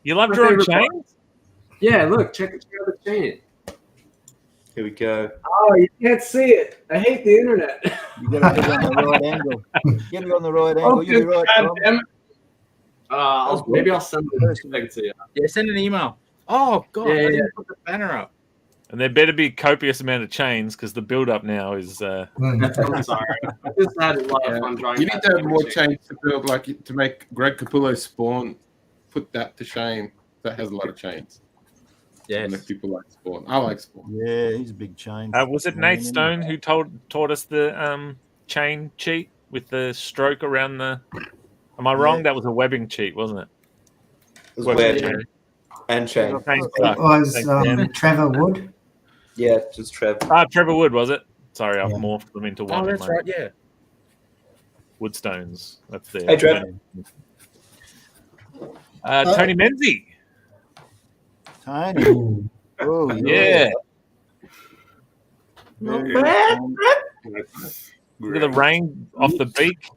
You love drawing chains? Yeah, look, check out the chain. Here we go. Oh, you can't see it. I hate the internet. You got to get it on the right angle. Get it on the right angle. You'll be right, Tom. Maybe I'll send it to you. Yeah, send an email. Oh, God. I didn't put the banner up. And there better be copious amount of chains because the build-up now is... I'm sorry. I just had a lot of fun drawing. You need to have more chains to build, like to make Greg Capullo's Spawn. Put that to shame. That has a lot of chains. Yeah, and if people like Spawn. I like Spawn. Yeah, he's a big chain. Was it Nate Stone who taught us the chain cheat with the stroke around the... Am I wrong? That was a webbing cheat, wasn't it? It was webbing and chain. It was Trevor Wood. Yeah, just Trev. Trevor Wood, was it? Sorry, I've morphed them into one. Oh, that's right, yeah. Woodstones. That's there. Hey, Trev. Tony Menzie. Tony. Oh, yeah. Not bad. Look at the rain off the beak.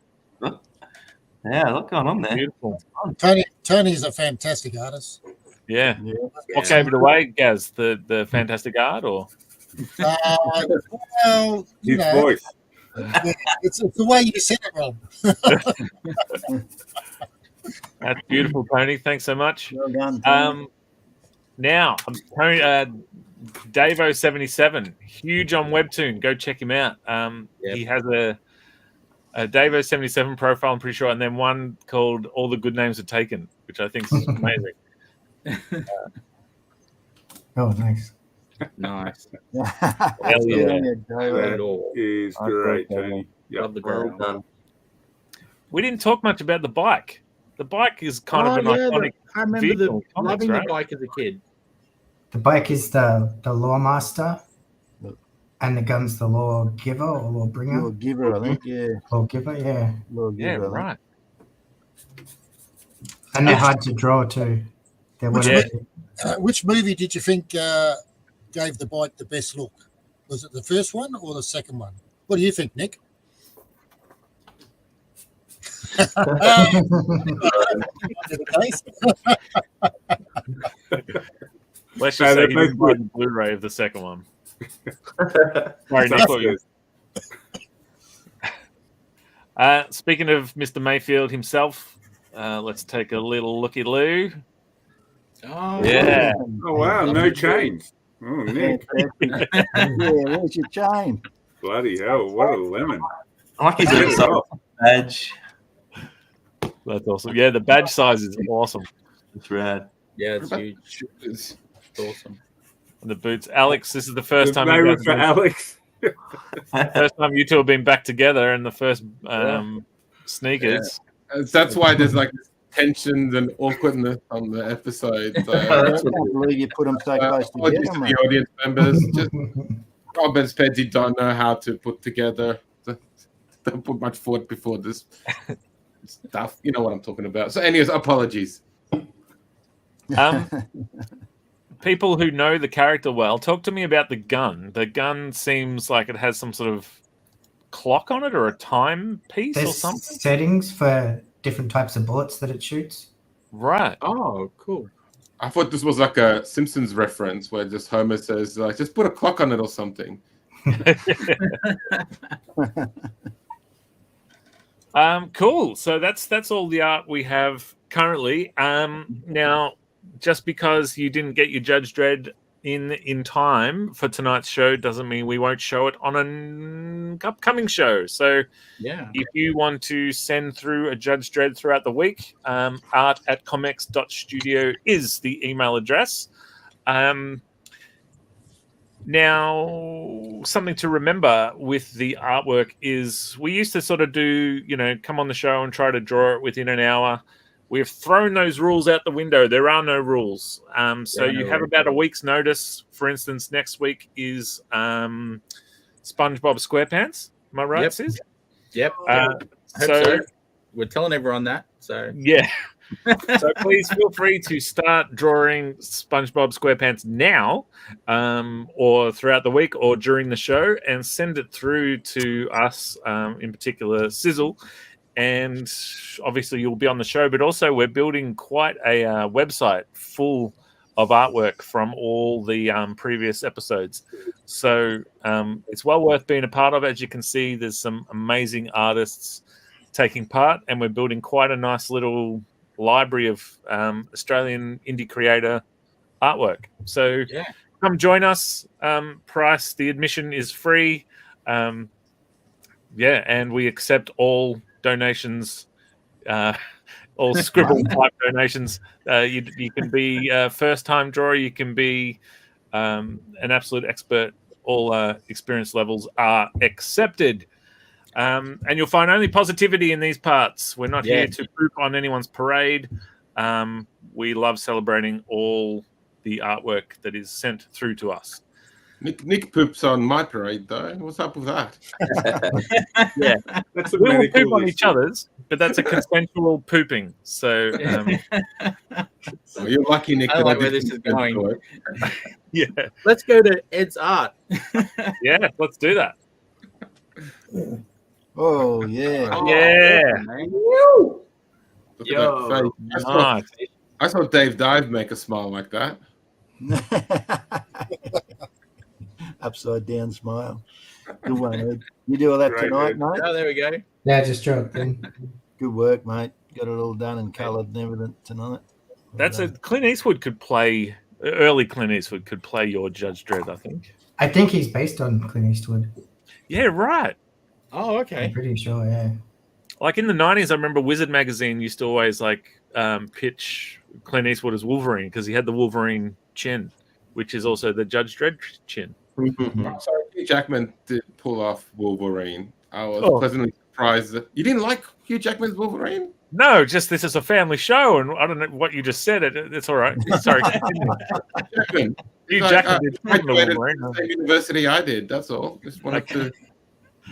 Yeah, what's going on there? Beautiful. Tony's a fantastic artist. Yeah. What gave it away, Gaz? The fantastic art, or? Well, His voice. It's the way you said it, Rob. That's beautiful, Tony. Thanks so much. Well done, Tony. Now, Tony, Davo77, huge on Webtoon. Go check him out. He has a Davo77 profile, I'm pretty sure, and then one called All the Good Names Are Taken, which I think is amazing. Oh, nice. Nice. Hell yeah. Is great, Tony. Love the Well ground. done. We didn't talk much about the bike. The bike is kind of an iconic I remember vehicle in comics, loving right? the bike as a kid. The bike is the Lawmaster, and the gun's the Lawgiver or Lawbringer. Lawgiver, I think, yeah. Lawgiver, yeah. Lawgiver, Yeah, I think. right. And they're hard to draw too. They're Which movie did you think gave the bike the best look? Was it the first one or the second one? What do you think, Nick? Let's just say he didn't buy the Blu-ray of the second one. Sorry, Nick, what you... Speaking of Mr. Mayfield himself, let's take a little looky-loo. Oh, yeah. Oh, wow. No chains. Oh, Nick. Yeah, where's your chain? Bloody hell. What a lemon. I like his little badge. That's awesome. Yeah, the badge size is awesome. It's rad. Yeah, it's huge. It's awesome. And the boots. Alex, this is the first time Favorite for Alex. first time you two have been back together in the first sneakers. Yeah. That's why there's like this tension and awkwardness on the episode. I can't believe you put them so close together, The mate. audience members, just Rob and Spedzi don't know how to put together. Don't put much thought before this stuff. You know what I'm talking about. So, anyways, apologies. People who know the character well, talk to me about the gun. The gun seems like it has some sort of clock on it or a time piece or something. Settings for different types of bullets that it shoots. Right. Oh, cool. I thought this was like a Simpsons reference where just Homer says, like, just put a clock on it or something. Cool. So that's all the art we have currently. Now, just because you didn't get your Judge Dredd in time for tonight's show doesn't mean we won't show it on an upcoming show. So yeah, if you want to send through a Judge Dredd throughout the week, art@comx.studio is the email address. Now, something to remember with the artwork is we used to sort of do, come on the show and try to draw it within an hour. We've thrown those rules out the window. There are no rules. So you have about a week's notice. For instance, next week is SpongeBob SquarePants. Am I right, Sis? Yep. So we're telling everyone that. So yeah. So please feel free to start drawing SpongeBob SquarePants now, or throughout the week, or during the show, and send it through to us, in particular Sizzle. And obviously you'll be on the show, but also we're building quite a website full of artwork from all the previous episodes. So it's well worth being a part of. As you can see, there's some amazing artists taking part, and we're building quite a nice little library of Australian indie creator artwork. So come join us. Price, the admission is free. And we accept all donations, all scribble type donations. You can be a first-time drawer. You can be an absolute expert. All experience levels are accepted. And you'll find only positivity in these parts. We're not here to poop on anyone's parade. We love celebrating all the artwork that is sent through to us. Nick poops on my parade, though. What's up with that? Yeah, we will poop on each other's, but that's a consensual pooping. So you're lucky, Nick. I like where this is going. Yeah, let's go to Ed's art. Yeah, let's do that. Oh yeah, Yo, I saw Dave Dive make a smile like that. Upside down smile. Good one, Ed. You do all that tonight, mate? Oh, there we go. Yeah, just joked in. Good work, mate. Got it all done and coloured and everything tonight. That's a Clint Eastwood could play. Early Clint Eastwood could play your Judge Dredd, I think. I think he's based on Clint Eastwood. Yeah, right. Oh, okay. I'm pretty sure, yeah. Like in the 90s, I remember Wizard magazine used to always pitch Clint Eastwood as Wolverine because he had the Wolverine chin, which is also the Judge Dredd chin. Sorry, Hugh Jackman did pull off Wolverine. I was pleasantly surprised that you didn't like Hugh Jackman's Wolverine. No, just this is a family show, and I don't know what you just said. It's all right. Sorry. Jackman. Hugh Jackman did graduated from the same university I did. That's all. Just wanted to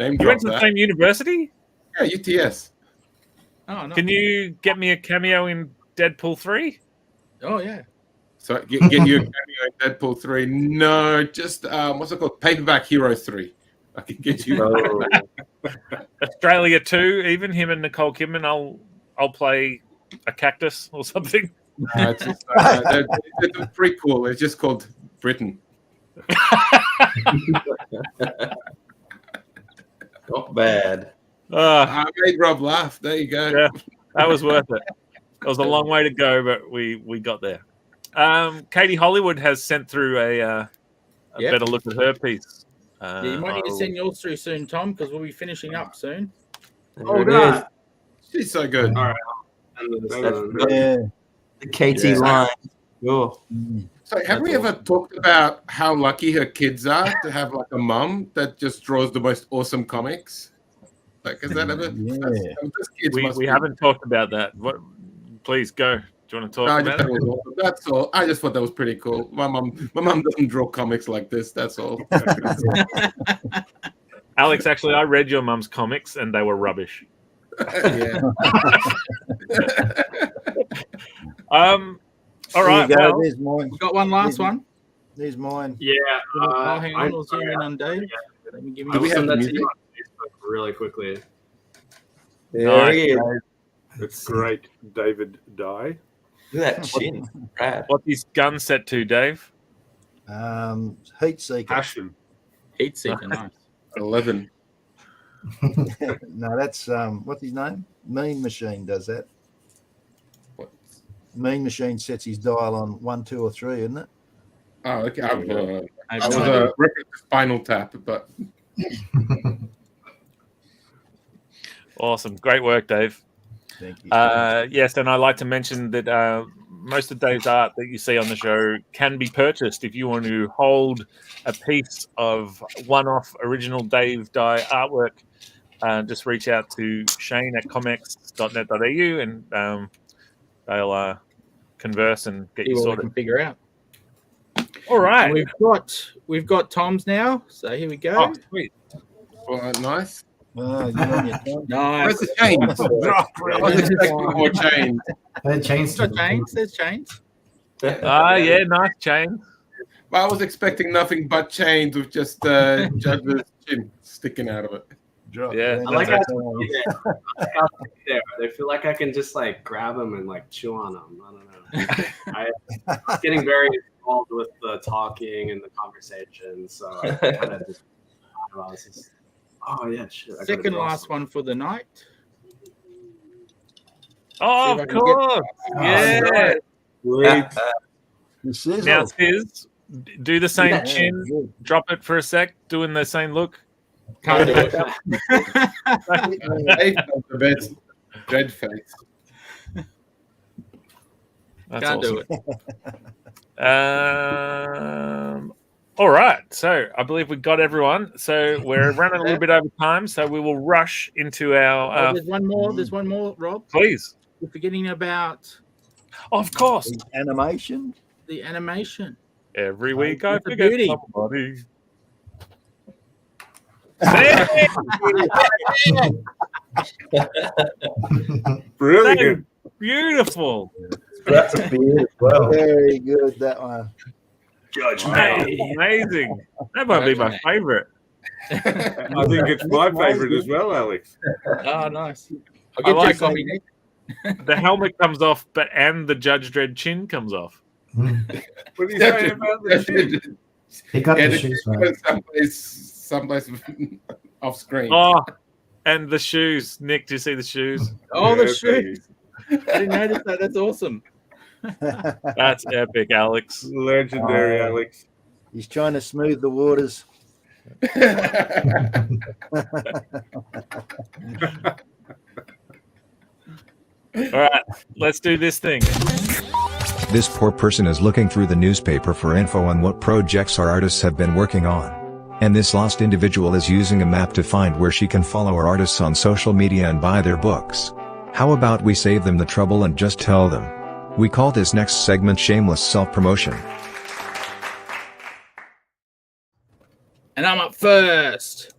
name drop You went to the that. same university? Yeah, UTS. Oh, no. Can you get me a cameo in Deadpool 3? Oh, yeah. So get you a cameo in Deadpool 3. No, just what's it called? Paperback Hero 3. I can get you. Australia 2, even him and Nicole Kidman. I'll play a cactus or something. It's a prequel. It's just called Britain. Not bad. I made Rob laugh. There you go. Yeah, that was worth it. It was a long way to go, but we got there. Katie Hollywood has sent through a better look at her piece. You might need to send yours through soon, Tom, because we'll be finishing up soon. Oh, God. She's so good. All right. The KT line. Sure. So have we ever talked about how lucky her kids are to have like a mum that just draws the most awesome comics? Like, is that ever? We haven't talked about that. What? Please go. Do you want to talk about it? Awesome. That's all. I just thought that was pretty cool. My mum doesn't draw comics like this. That's all. Alex, actually, I read your mum's comics and they were rubbish. Yeah. All right. Well, there's mine. We've got one last one. There's mine. Yeah. Hang on. We'll zoom in on Dave. Let me give you I will have send that to music? you on Facebook really quickly. There he is. It's great, David Dye. Look at that chin. Brad. what's his gun set to, Dave? Heat Seeker. Passion. Heat Seeker, nice. 11. No, that's what's his name? Mean Machine does that. What? Mean Machine sets his dial on 1, 2, or 3, isn't it? Oh, okay. I was no a reference to Spinal Tap, but Awesome. Great work, Dave. Thank you. Yes, and I'd like to mention that most of Dave's art that you see on the show can be purchased if you want to hold a piece of one-off original Dave Dye artwork. Just reach out to Shane at comx.net.au and they'll converse and get you See what we sorted. can figure out. All right. And we've got Tom's now. So here we go. Oh, sweet. nice. Good on you, Tom. Where's the chains? I was expecting more chains. Chains. There's chains. Yeah, nice chain. Well, I was expecting nothing but chains with just Judge's chin sticking out of it. Yeah, I like how I feel like I can just like grab them and like chew on them. I don't know. I'm getting very involved with the talking and the conversation, so I kind of just. Oh yeah, shit. Second last one for the night. Oh, of course. Yeah. Now, Sis, do the same chin, drop it for a sec, doing the same look. Can't do it. The best dread face. That's Can't awesome. do it. All right. So I believe we got everyone. So we're running a little bit over time, so we will rush into our. There's one more. There's one more, Rob. Please. We're forgetting about. Of course. The animation. The animation. Every week I With the forget beauty. somebody. Brilliant. Beautiful. That's a beard as well. Very good, that one. Judge Amazing. That might be my favorite. I think it's my favorite as well, Alex. Oh, nice. I I'll like get you a copy, Nick. The helmet comes off, and the Judge Dredd chin comes off. What are you saying about the chin? He got the shoes right. Someplace off screen. Oh, and the shoes. Nick, do you see the shoes? Oh, the shoes. I didn't notice that. That's awesome. That's epic, Alex. Legendary, Alex. He's trying to smooth the waters. All right, let's do this thing. This poor person is looking through the newspaper for info on what projects our artists have been working on. And this lost individual is using a map to find where she can follow our artists on social media and buy their books. How about we save them the trouble and just tell them? We call this next segment Shameless Self-Promotion. And I'm up first.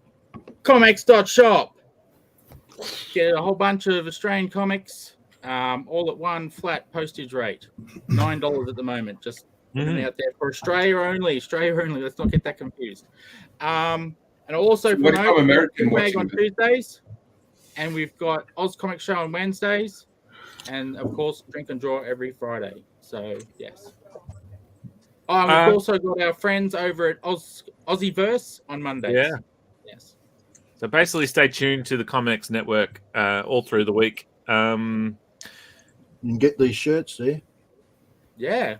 ComX.shop. Get a whole bunch of Australian comics, all at one flat postage rate. $9 at the moment. Just putting it out there for Australia only. Australia only. Let's not get that confused. And also promote American Mag on watching Tuesdays. And we've got Oz Comic Show on Wednesdays. And of course, Drink and Draw every Friday. So yes. Oh, and we've also got our friends over at Aussieverse on Mondays. Yeah. Yes. So basically, stay tuned to the ComX network all through the week. You can get these shirts there. Yeah.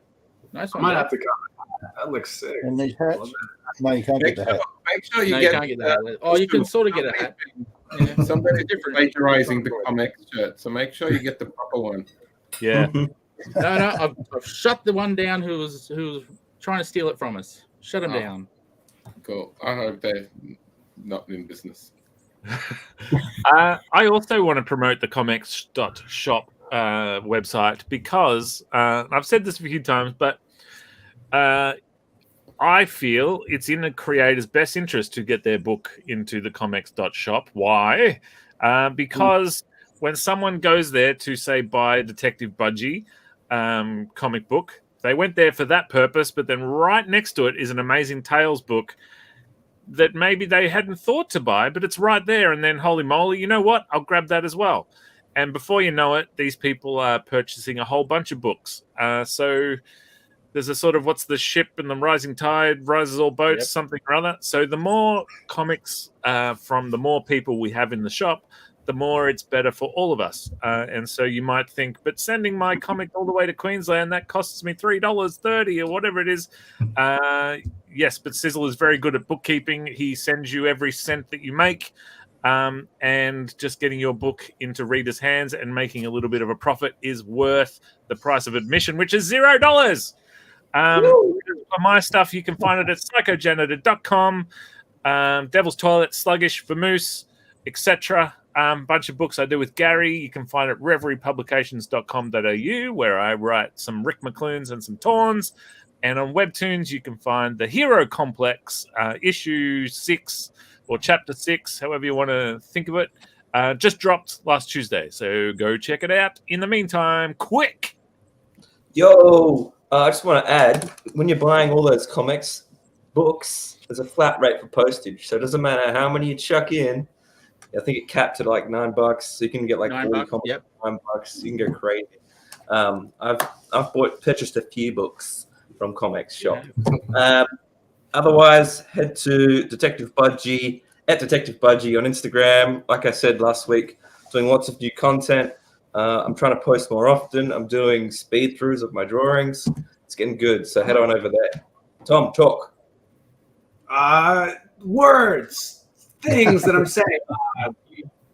Nice I one. might have to go. That looks sick. And these hats. No, you can't get the hat. Make sure you No, get. you can't get that. Oh, you can sort of get a hat. Yeah. Somebody's plagiarizing the ComX shirt, so make sure you get the proper one. Yeah. No, I've shut the one down who was trying to steal it from us. Shut him down. Cool. I hope they're not in business. I also want to promote the ComX.shop website because I've said this a few times, but I feel it's in a creator's best interest to get their book into the ComX.shop. Why? Because when someone goes there to, say, buy Detective Budgie comic book, they went there for that purpose, but then right next to it is an Amazing Tales book that maybe they hadn't thought to buy, but it's right there. And then, holy moly, you know what? I'll grab that as well. And before you know it, these people are purchasing a whole bunch of books. So there's a sort of, what's the ship and the rising tide rises all boats, something or other. So the more comics from the more people we have in the shop, the more it's better for all of us. And so you might think, but sending my comic all the way to Queensland, that costs me $3.30 or whatever it is. Yes, but Sizzle is very good at bookkeeping. He sends you every cent that you make. And just getting your book into readers' hands and making a little bit of a profit is worth the price of admission, which is $0. For my stuff, you can find it at psychojanitor.com, Devil's Toilet, Sluggish, Vamoose, etc. Bunch of books I do with Gary. You can find it at reveriepublications.com.au, where I write some Rick McClunes and some Tawns. And on Webtoons, you can find the Hero Complex, issue 6, or Chapter 6, however you want to think of it, just dropped last Tuesday. So go check it out. In the meantime, quick. Yo, I just want to add, when you're buying all those ComX books, there's a flat rate for postage. So it doesn't matter how many you chuck in. I think it capped at like $9. So you can get like $40 comics yep. for $9. You can go crazy. I've purchased a few books from ComX shop. Otherwise, head to Detective Budgie at Detective Budgie on Instagram. Like I said last week, doing lots of new content. I'm trying to post more often. I'm doing speed throughs of my drawings. It's getting good. So head on over there. Tom, talk. Words, things that I'm saying.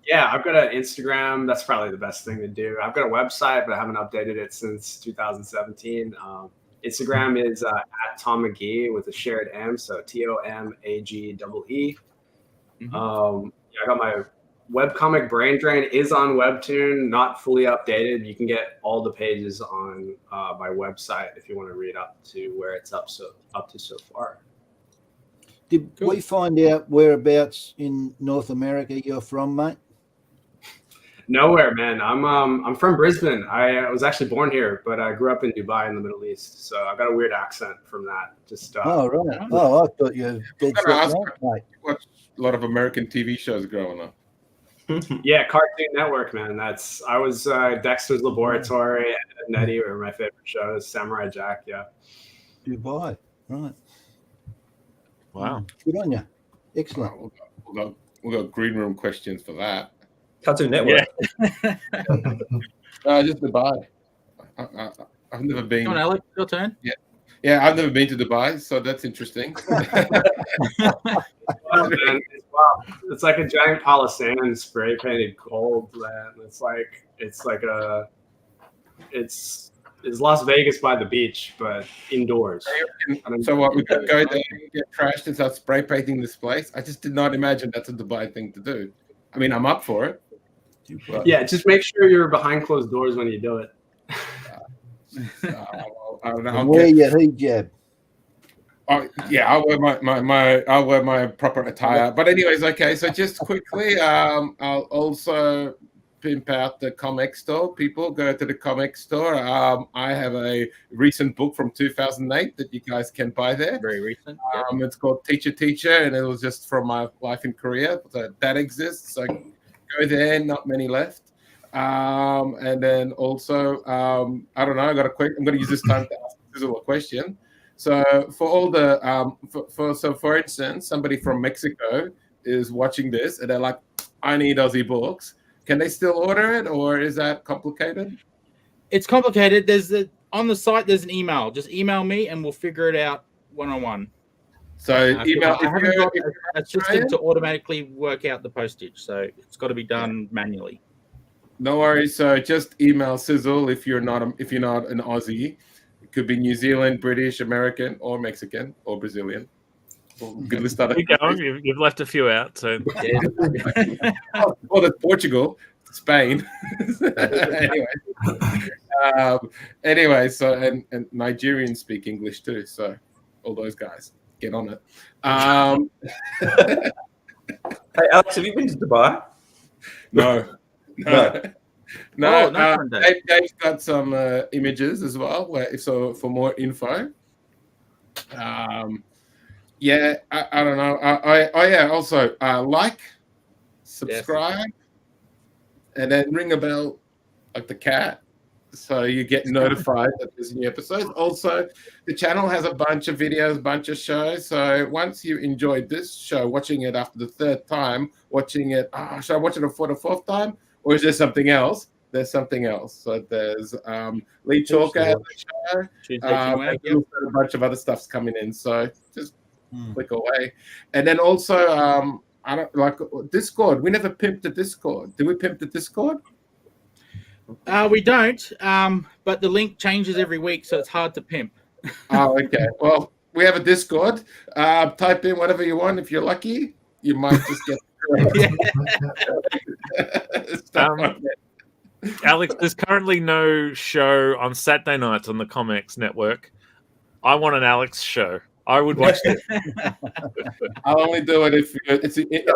Yeah, I've got an Instagram. That's probably the best thing to do. I've got a website, but I haven't updated it since 2017. Instagram is at Tom McGee with a shared M, so TOMAGEE. I got my webcomic Brain Drain is on Webtoon, not fully updated. You can get all the pages on my website if you want to read up to where it's up to so far. Did we find out whereabouts in North America you're from, mate? Nowhere, man. I'm from Brisbane. I was actually born here, but I grew up in Dubai in the Middle East, so I got a weird accent from that. Just oh right. Oh, I thought you were dead set right, mate. You watched a lot of American TV shows growing up. Yeah, Cartoon Network, man. I was Dexter's Laboratory and Nettie were my favorite shows. Samurai Jack, yeah. Dubai, right? Wow, good on you. Excellent. We'll go green room questions for that. Cartoon Network. Yeah. Just Dubai. I've never been. Come on, Alex, your turn. Yeah, I've never been to Dubai, so that's interesting. It's like a giant pile of sand spray painted gold, man. It's Las Vegas by the beach, but indoors. So what, we could go there and get trashed and start spray painting this place? I just did not imagine that's a Dubai thing to do. I mean, I'm up for it. But... Yeah, just make sure you're behind closed doors when you do it. I'll wear your hijab. Yeah, I'll wear my proper attire. But anyways, okay. So just quickly, I'll also pimp out the ComX store. People go to the ComX store. I have a recent book from 2008 that you guys can buy there. Very recent. It's called Teacher, and it was just from my life in Korea. So that exists. So go there. Not many left. And then also, I don't know. I'm going to use this time to ask Sizzle a question. So for all the for instance, somebody from Mexico is watching this and they're like, I need Aussie books. Can they still order it, or is that complicated? It's complicated. On the site there's an email. Just email me and we'll figure it out one-on-one. So email a system to automatically work out the postage. So it's got to be done manually. No worries. So just email Sizzle if you're not an Aussie. It could be New Zealand, British, American, or Mexican, or Brazilian. Good list of You've left a few out. So well, that's Portugal, Spain. anyway, so and Nigerians speak English too. So all those guys, get on it. Hey, Alex, have you been to Dubai? No. Dave's got some images as well. So for more info, yeah, I don't know. Also like, subscribe, and then ring a bell like the cat, so you get notified that there's new episodes. Also, the channel has a bunch of videos, a bunch of shows. So once you enjoyed this show, watching it after the third time, watching it, should I watch it for the fourth time? Or is there something else? There's something else. So there's Lee Chalker has a show. A bunch of other stuff's coming in. So just click away. And then also, I don't like Discord. We never pimped the Discord. Did we pimp the Discord? We don't. But the link changes every week, so it's hard to pimp. Oh, okay. Well, we have a Discord. Type in whatever you want. If you're lucky, you might just get. Alex, there's currently no show on Saturday nights on the ComX network. I want an Alex show. I would watch it. I'll only do it if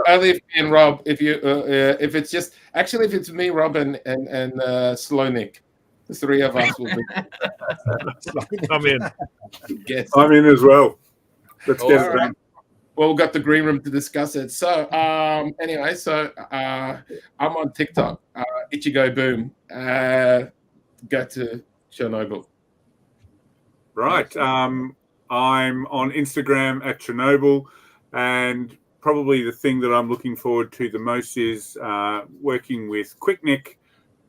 only if me and Rob. If it's just actually if it's me, Rob, and Slonik, the three of us will be. I'm in. Yes. I'm in as well. Let's get it All right. done. Well, we've got the green room to discuss it. So anyway, I'm on TikTok. Ichigo Boom. Go to Chernobyl. Right. I'm on Instagram at Chernobyl, and probably the thing that I'm looking forward to the most is working with Quick Nick.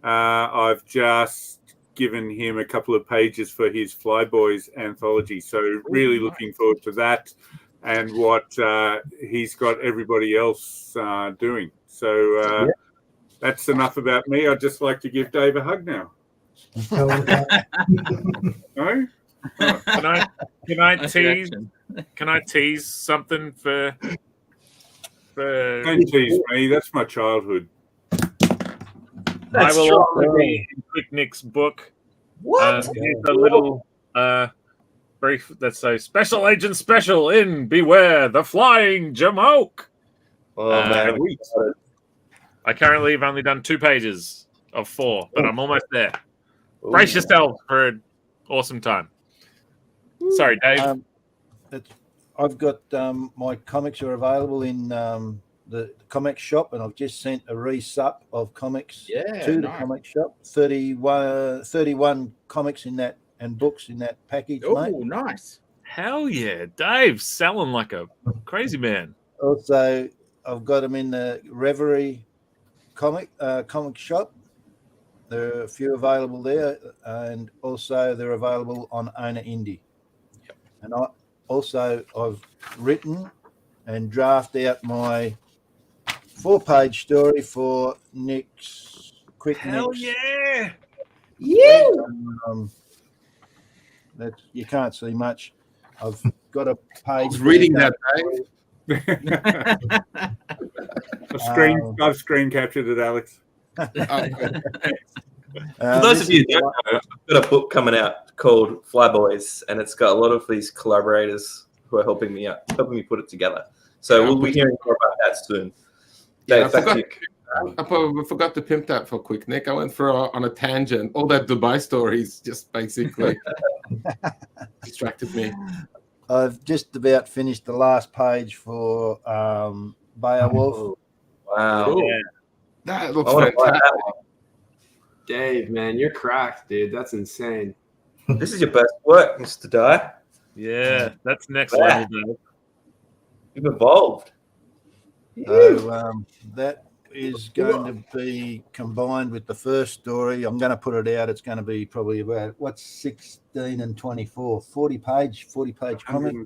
I've just given him a couple of pages for his Flyboys anthology, so really looking forward to that and what he's got everybody else doing. So that's enough about me. I'd just like to give Dave a hug now. No? Can I tease something for Don't tease me. That's my childhood. I will also be in Quick Nick's book. What? Here's a little brief that says Special Agent Special in Beware the Flying Jamoke. Oh, man. I currently have only done 2 pages of 4, but I'm almost there. Brace yourself for an awesome time. Sorry, Dave. I've got my comics are available in the ComX shop, and I've just sent a resup of comics to the ComX shop. 31 comics in that and books in that package. Oh, nice! Hell yeah, Dave, selling like a crazy man. Also, I've got them in the Reverie comic shop. There are a few available there, and also they're available on Owner Indie. And I've written and drafted out my 4-page story for Nick's Quick Hell Nick's. yeah! That you can't see much. I've got a page. I was reading that, I've screen captured it, Alex. For those of you who don't know, I've got a book coming out called Flyboys, and it's got a lot of these collaborators who are helping me put it together. So we'll be hearing more about that soon. Yeah, Dave, I forgot to pimp that for Quick Nick. I went on a tangent. All that Dubai stories just basically distracted me. I've just about finished the last page for Beowulf. Wow. Cool. Yeah. That looks fantastic. Dave, man, you're cracked, dude. That's insane. This is your best work, Mr. Dye. Yeah, that's next level, Dave. You've evolved. So that is going to be combined with the first story. I'm going to put it out. It's going to be probably about 16 and 24, 40 page comic.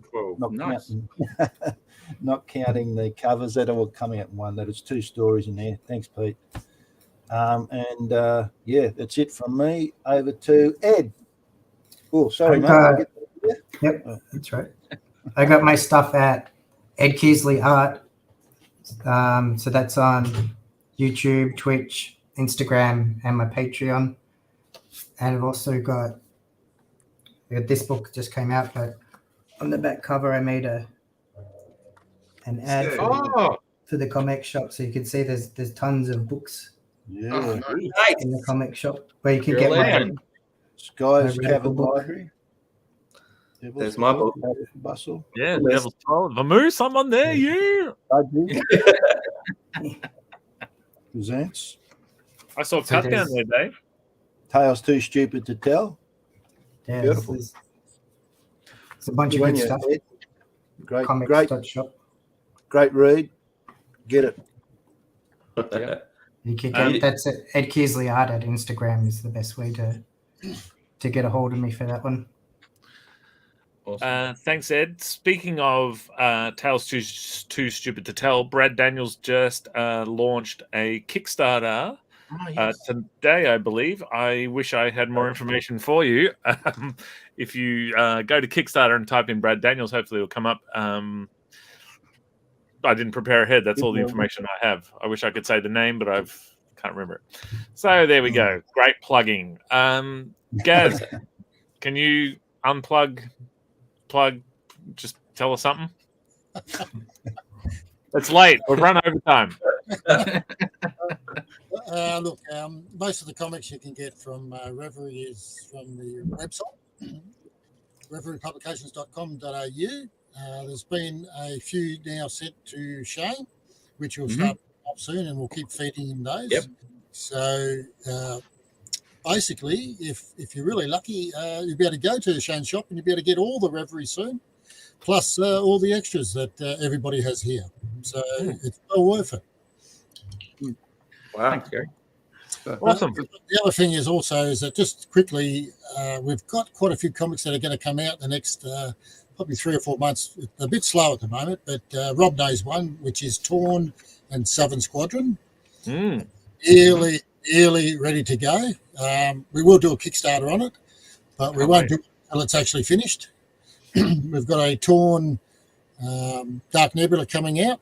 Not counting the covers that are all coming out in one. That is 2 stories in there. Thanks, Pete. That's it from me. Over to Ed. Oh, sorry, mate. Yep, that's right. I got my stuff at Ed Keasley Art. So that's on YouTube, Twitch, Instagram, and my Patreon. And I've also got this book just came out, but on the back cover I made an ad for the ComX shop, so you can see there's tons of books. Yeah, in the ComX shop where you can get my Sky's Cavern Library. There's my book. Bustle. Yeah, Devil's 12. Vamoose, someone there, yeah. I do. Presents. I saw Cut down there, Dave. Tales Too Stupid to Tell. Yeah, Beautiful. It's a bunch of good stuff. Great shop. Great read. Get it. You can get that's it. Ed Keasley Art at Instagram is the best way to get a hold of me for that one. Awesome. Thanks, Ed. Speaking of Tales Too Stupid to Tell, Brad Daniels just launched a Kickstarter today, I believe. I wish I had more information for you. If you go to Kickstarter and type in Brad Daniels, hopefully it'll come up. I didn't prepare ahead. That's all the information I have. I wish I could say the name, but I can't remember it. So there we go. Great plugging. Gaz, can you plug, just tell us something? It's late. We've run over time. Look, most of the comics you can get from Reverie is from the website, reveriepublications.com.au. There's been a few now sent to Shane, which will start up soon, and we'll keep feeding him those. Yep. So basically, if you're really lucky, you'll be able to go to Shane's shop and you'll be able to get all the Reverie soon, plus all the extras that everybody has here. So it's well worth it. Wow. Thanks, Gary. Awesome. The other thing is that just quickly, we've got quite a few comics that are going to come out the next probably 3 or 4 months. It's a bit slow at the moment, but Rob knows one, which is Torn and Southern Squadron. Early ready to go. We will do a Kickstarter on it, but we won't do it until it's actually finished. We've got a Torn Dark Nebula coming out.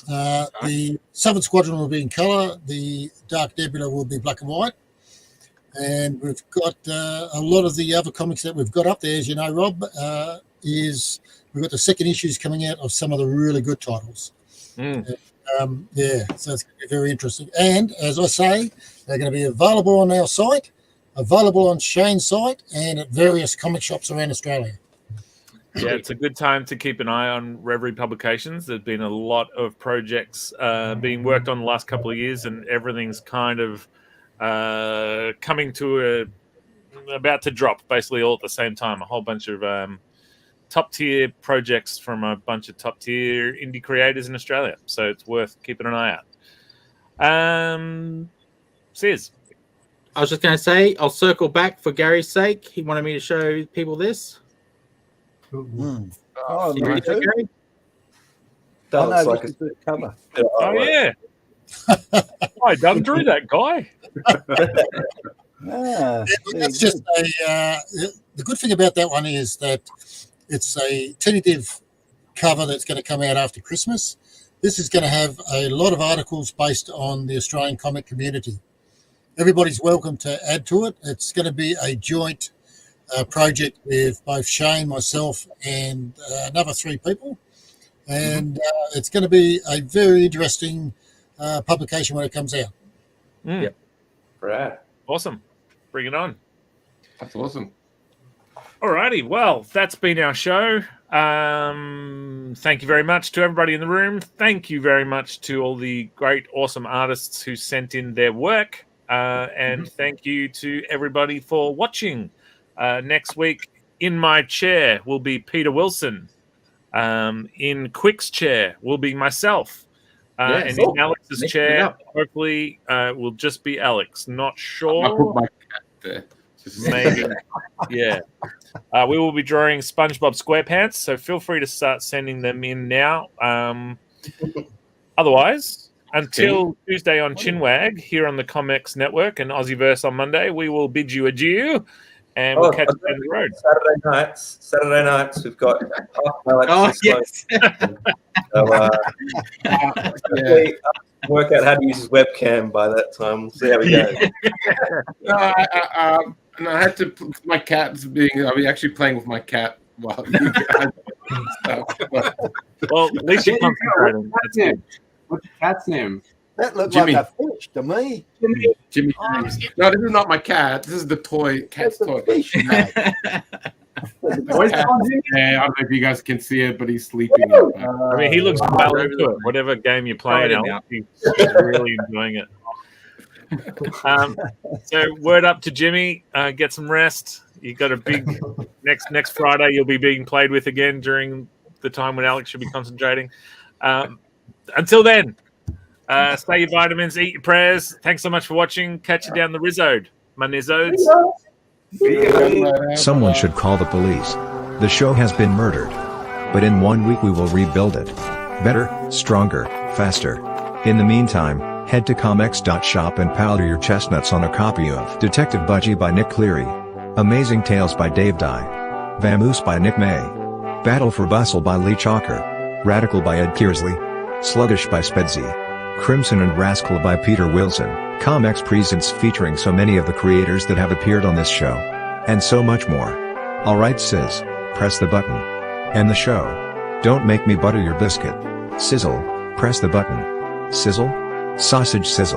The Southern Squadron will be in colour. The Dark Nebula will be black and white. And we've got a lot of the other comics that we've got up there, as you know, Rob, we've got the second issues coming out of some of the really good titles. So it's going to be very interesting. And as I say, they're going to be available on our site, available on Shane's site, and at various comic shops around Australia. Yeah, it's a good time to keep an eye on Reverie Publications. There's been a lot of projects being worked on the last couple of years, and everything's kind of coming to about to drop, basically all at the same time. A whole bunch of top-tier projects from a bunch of top-tier indie creators in Australia. So it's worth keeping an eye out. Sis. I was just going to say, I'll circle back for Gary's sake. He wanted me to show people this. Oh, You ready for Gary? That looks like this a cover. Oh, yeah. I done drew that guy. That's just the good thing about that one is that it's a tentative cover that's going to come out after Christmas. This is going to have a lot of articles based on the Australian comic community. Everybody's welcome to add to it. It's going to be a joint project with both Shane, myself, and another 3 people. And it's going to be a very interesting publication when it comes out. Yep. Right. Awesome. Bring it on. That's awesome. Alrighty. Well, that's been our show. Thank you very much to everybody in the room. Thank you very much to all the great, awesome artists who sent in their work. And thank you to everybody for watching. Next week, in my chair will be Peter Wilson. In Quick's chair will be myself. And in Alex's chair, hopefully, will just be Alex. Not sure. I'll put my cat there. Maybe. Yeah. We will be drawing SpongeBob SquarePants, so feel free to start sending them in now. Otherwise, until Tuesday on Chinwag here on the ComX Network and Aussieverse on Monday, we will bid you adieu. And we'll catch you on the road. Saturday nights, we've got Alex. Yes. So, work out how to use his webcam by that time. We'll see how we go. No, I had to. My cat's I'll be actually playing with my cat while you guys. Well, at least you're concentrating. What's the cat's name? That looks Jimmy. like a fish to me. Jimmy. No, this is not my cat. This is the cat's toy. Fish, mate. Yeah, I don't know if you guys can see it, but he's sleeping. I mean, he looks well into it. Whatever game you're playing, Alex, he's really enjoying it. So word up to Jimmy, get some rest. You got a big next Friday. You'll be being played with again during the time when Alex should be concentrating. Until then, stay your vitamins, eat your prayers. Thanks so much for watching. Catch you down the Rizzode, my Nizzodes. Someone should call the police. The show has been murdered. But in 1 week we will rebuild it. Better, stronger, faster. In the meantime, head to comx.shop and powder your chestnuts on a copy of Detective Budgie by Nick Cleary, Amazing Tales by Dave Dye, Vamoose by Nick May, Battle for Bustle by Lee Chalker, Radical by Ed Kearsley, Sluggish by Spedsy, Crimson and Rascal by Peter Wilson, ComX Presents featuring so many of the creators that have appeared on this show. And so much more. Alright sis, press the button. End the show. Don't make me butter your biscuit. Sizzle, press the button. Sizzle, sausage sizzle.